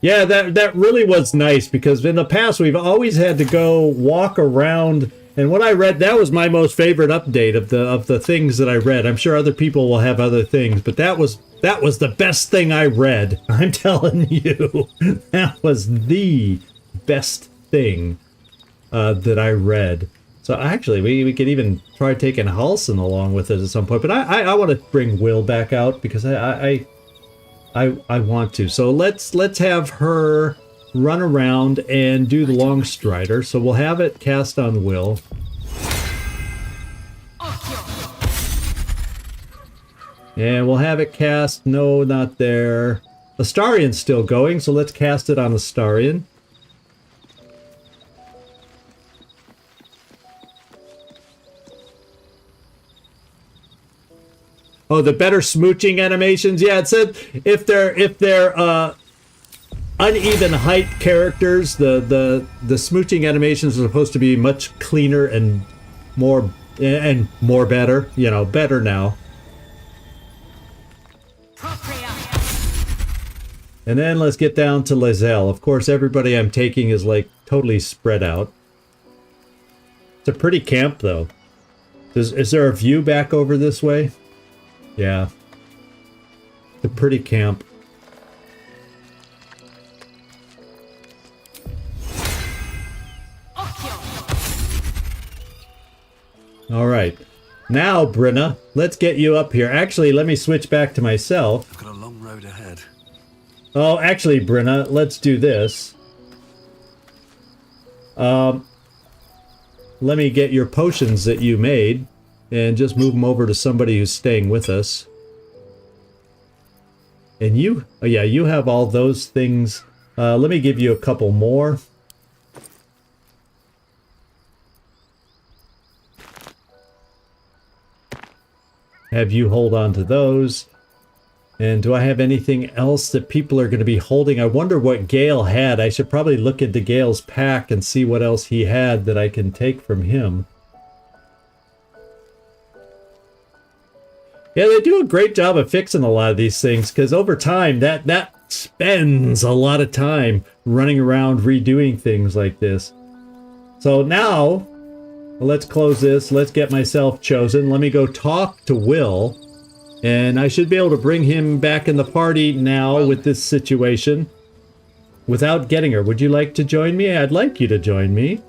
Yeah, that really was nice because in the past we've always had to go walk around, and what I read, that was my most favorite update of the things that I read. I'm sure other people will have other things, but that was the best thing I read. I'm telling you, that was the best thing that I read. So actually, we could even try taking Halson along with it at some point. But I want to bring Will back out because I want to. So let's have her run around and do the Long Strider. So we'll have it cast on Will. And we'll have it cast. No, not there. Astarion's still going, so let's cast it on Astarion. Oh, the better smooching animations. Yeah, it said if they're uneven height characters, the smooching animations are supposed to be much cleaner and more better. You know, better now. And then let's get down to lae'zel. Of course, everybody I'm taking is like totally spread out. It's a pretty camp, though. Is there a view back over this way? Yeah. It's a pretty camp. All right. Now, Brenna, let's get you up here. Actually, let me switch back to myself. I've got a long road ahead. Oh, actually, Brenna, let's do this. Let me get your potions that you made and just move them over to somebody who's staying with us. And you, oh yeah, you have all those things. Let me give you a couple more. Have you hold on to those. And do I have anything else that people are going to be holding? I wonder what Gale had. I should probably look into Gale's pack and see what else he had that I can take from him. Yeah, they do a great job of fixing a lot of these things, because over time, that spends a lot of time running around redoing things like this. So now, let's close this. Let's get myself chosen. Let me go talk to Will. And I should be able to bring him back in the party now with this situation. Without getting her. Would you like to join me? I'd like you to join me.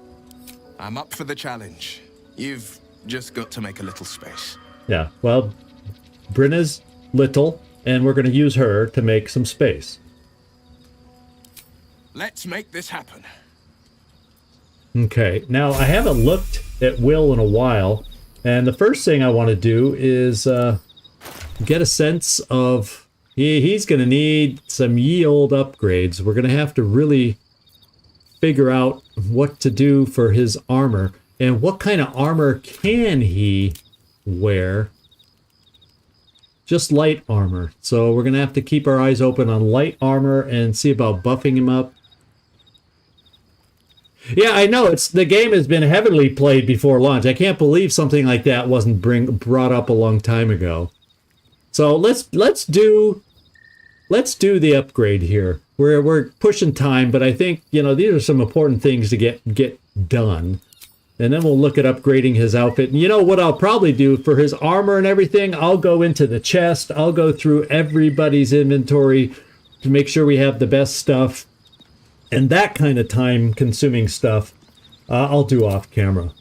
I'm up for the challenge. You've just got to make a little space. Yeah, well, Brenna's little, and we're going to use her to make some space. Let's make this happen. Okay, now I haven't looked at Will in a while, and the first thing I want to do is get a sense of he's going to need some ye old upgrades. We're going to have to really figure out what to do for his armor, and what kind of armor can he wear. Just light armor. So we're going to have to keep our eyes open on light armor and see about buffing him up. Yeah, I know the game has been heavily played before launch. I can't believe something like that wasn't brought up a long time ago. So let's do the upgrade here. We're pushing time, but I think, you know, these are some important things to get done. And then we'll look at upgrading his outfit. And you know what I'll probably do for his armor and everything? I'll go into the chest. I'll go through everybody's inventory to make sure we have the best stuff. And that kind of time-consuming stuff, I'll do off camera.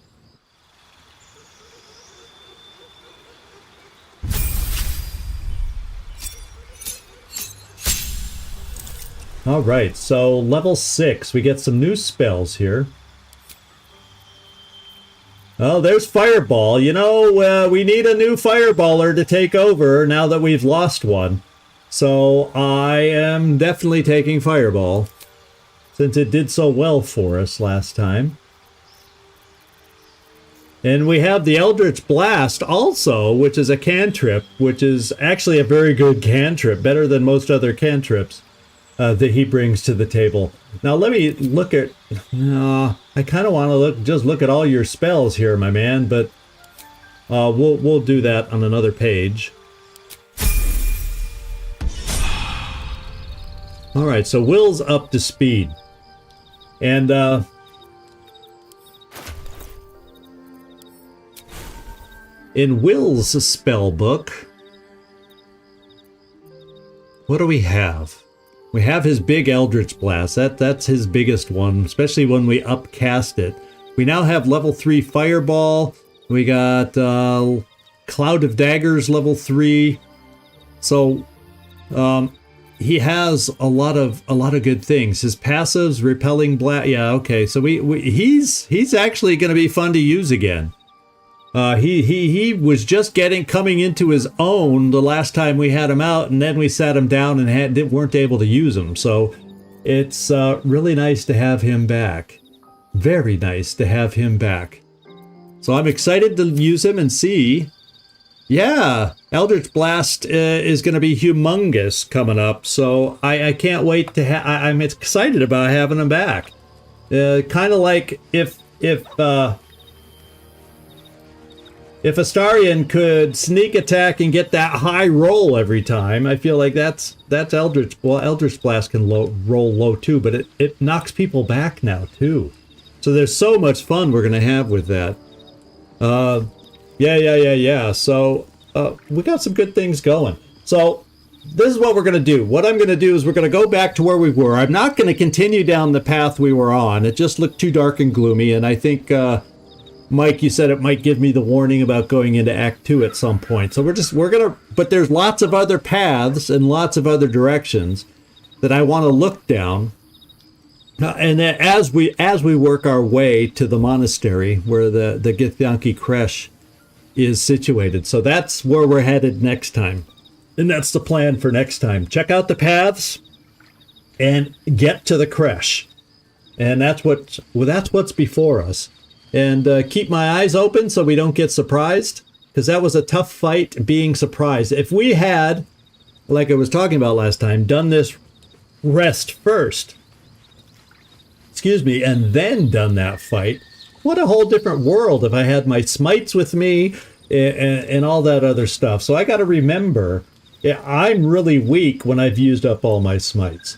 All right, so level 6. We get some new spells here. Oh, there's Fireball. You know, we need a new Fireballer to take over now that we've lost one. So I am definitely taking Fireball, since it did so well for us last time. And we have the Eldritch Blast also, which is a cantrip, which is actually a very good cantrip, better than most other cantrips that he brings to the table. Now let me look at... I kind of want to just look at all your spells here, my man, but we'll do that on another page. All right, so Will's up to speed. And in Will's spell book, what do we have? We have his big Eldritch Blast. That's his biggest one, especially when we upcast it. We now have level 3 Fireball. We got Cloud of Daggers level 3. So he has a lot of good things. His passives, Repelling Blast. Yeah, okay. So he's actually going to be fun to use again. He was just coming into his own the last time we had him out, and then we sat him down and weren't able to use him. So it's really nice to have him back. Very nice to have him back. So I'm excited to use him and see. Yeah, Eldritch Blast is going to be humongous coming up. So I can't wait to I'm excited about having him back. Kind of like if Astarion could sneak attack and get that high roll every time, I feel like that's Eldritch. Well, Eldritch Blast can roll low too, but it knocks people back now too. So there's so much fun we're gonna have with that. Yeah. So we got some good things going. So this is what we're gonna do. What I'm gonna do is we're gonna go back to where we were. I'm not gonna continue down the path we were on. It just looked too dark and gloomy, and I think Mike, you said it might give me the warning about going into Act 2 at some point. So we're gonna, but there's lots of other paths and lots of other directions that I want to look down. And then as we work our way to the monastery where the Githyanki Creche is situated. So that's where we're headed next time. And that's the plan for next time. Check out the paths and get to the creche. And that's what's before us. And keep my eyes open so we don't get surprised, because that was a tough fight being surprised. If we had, like I was talking about last time, done this rest first, and then done that fight, what a whole different world if I had my smites with me and all that other stuff. So I got to remember, I'm really weak when I've used up all my smites.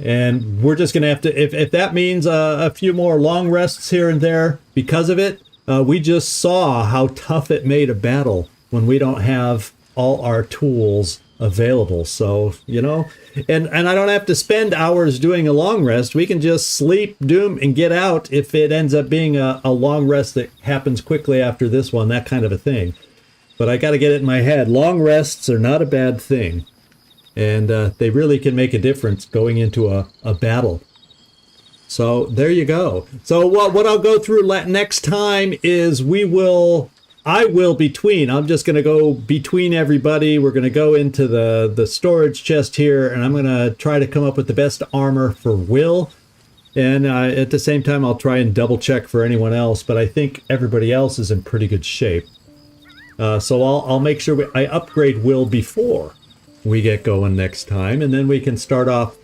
And we're just going to have to, if that means a few more long rests here and there because of it, we just saw how tough it made a battle when we don't have all our tools available. So, you know, and I don't have to spend hours doing a long rest. We can just sleep, doom, and get out if it ends up being a long rest that happens quickly after this one, that kind of a thing. But I got to get it in my head. Long rests are not a bad thing. And they really can make a difference going into a battle. So there you go. So what I'll go through next time is I'm just going to go between everybody. We're going to go into the storage chest here, and I'm going to try to come up with the best armor for Will. And at the same time, I'll try and double check for anyone else, but I think everybody else is in pretty good shape. So I'll make sure I upgrade Will before we get going next time, and then we can start off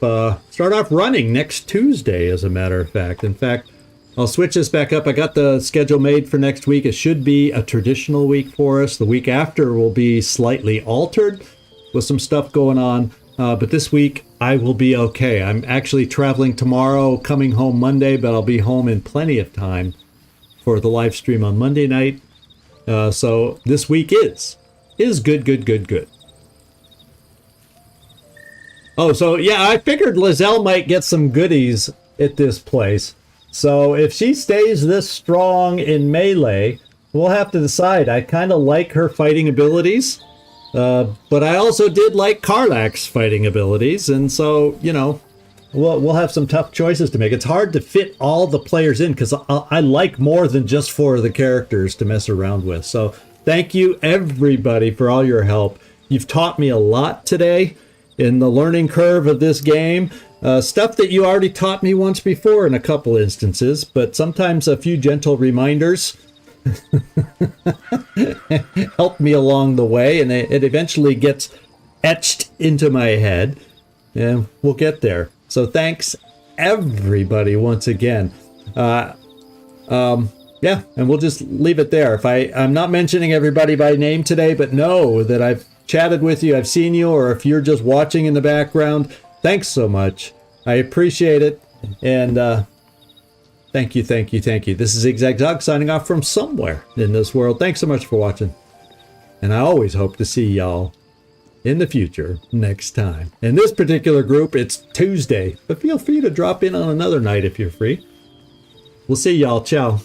running next Tuesday, as a matter of fact. In fact, I'll switch this back up. I got the schedule made for next week. It should be a traditional week for us. The week after will be slightly altered with some stuff going on. But this week, I will be okay. I'm actually traveling tomorrow, coming home Monday, but I'll be home in plenty of time for the live stream on Monday night. So this week is good. Oh, so yeah, I figured lae'zel might get some goodies at this place. So if she stays this strong in melee, we'll have to decide. I kind of like her fighting abilities, but I also did like Karlach's fighting abilities, and so, you know, we'll have some tough choices to make. It's hard to fit all the players in because I like more than just 4 of the characters to mess around with. So thank you, everybody, for all your help. You've taught me a lot today in the learning curve of this game. Stuff that you already taught me once before in a couple instances, but sometimes a few gentle reminders help me along the way, and it eventually gets etched into my head, and we'll get there. So thanks, everybody, once again. Yeah, and we'll just leave it there. I'm not mentioning everybody by name today, but know that I've chatted with you, I've seen you, or if you're just watching in the background, thanks so much. I appreciate it. And thank you. This is Zigzag signing off from somewhere in this world. Thanks so much for watching. And I always hope to see y'all in the future next time. In this particular group, it's Tuesday, but feel free to drop in on another night if you're free. We'll see y'all. Ciao.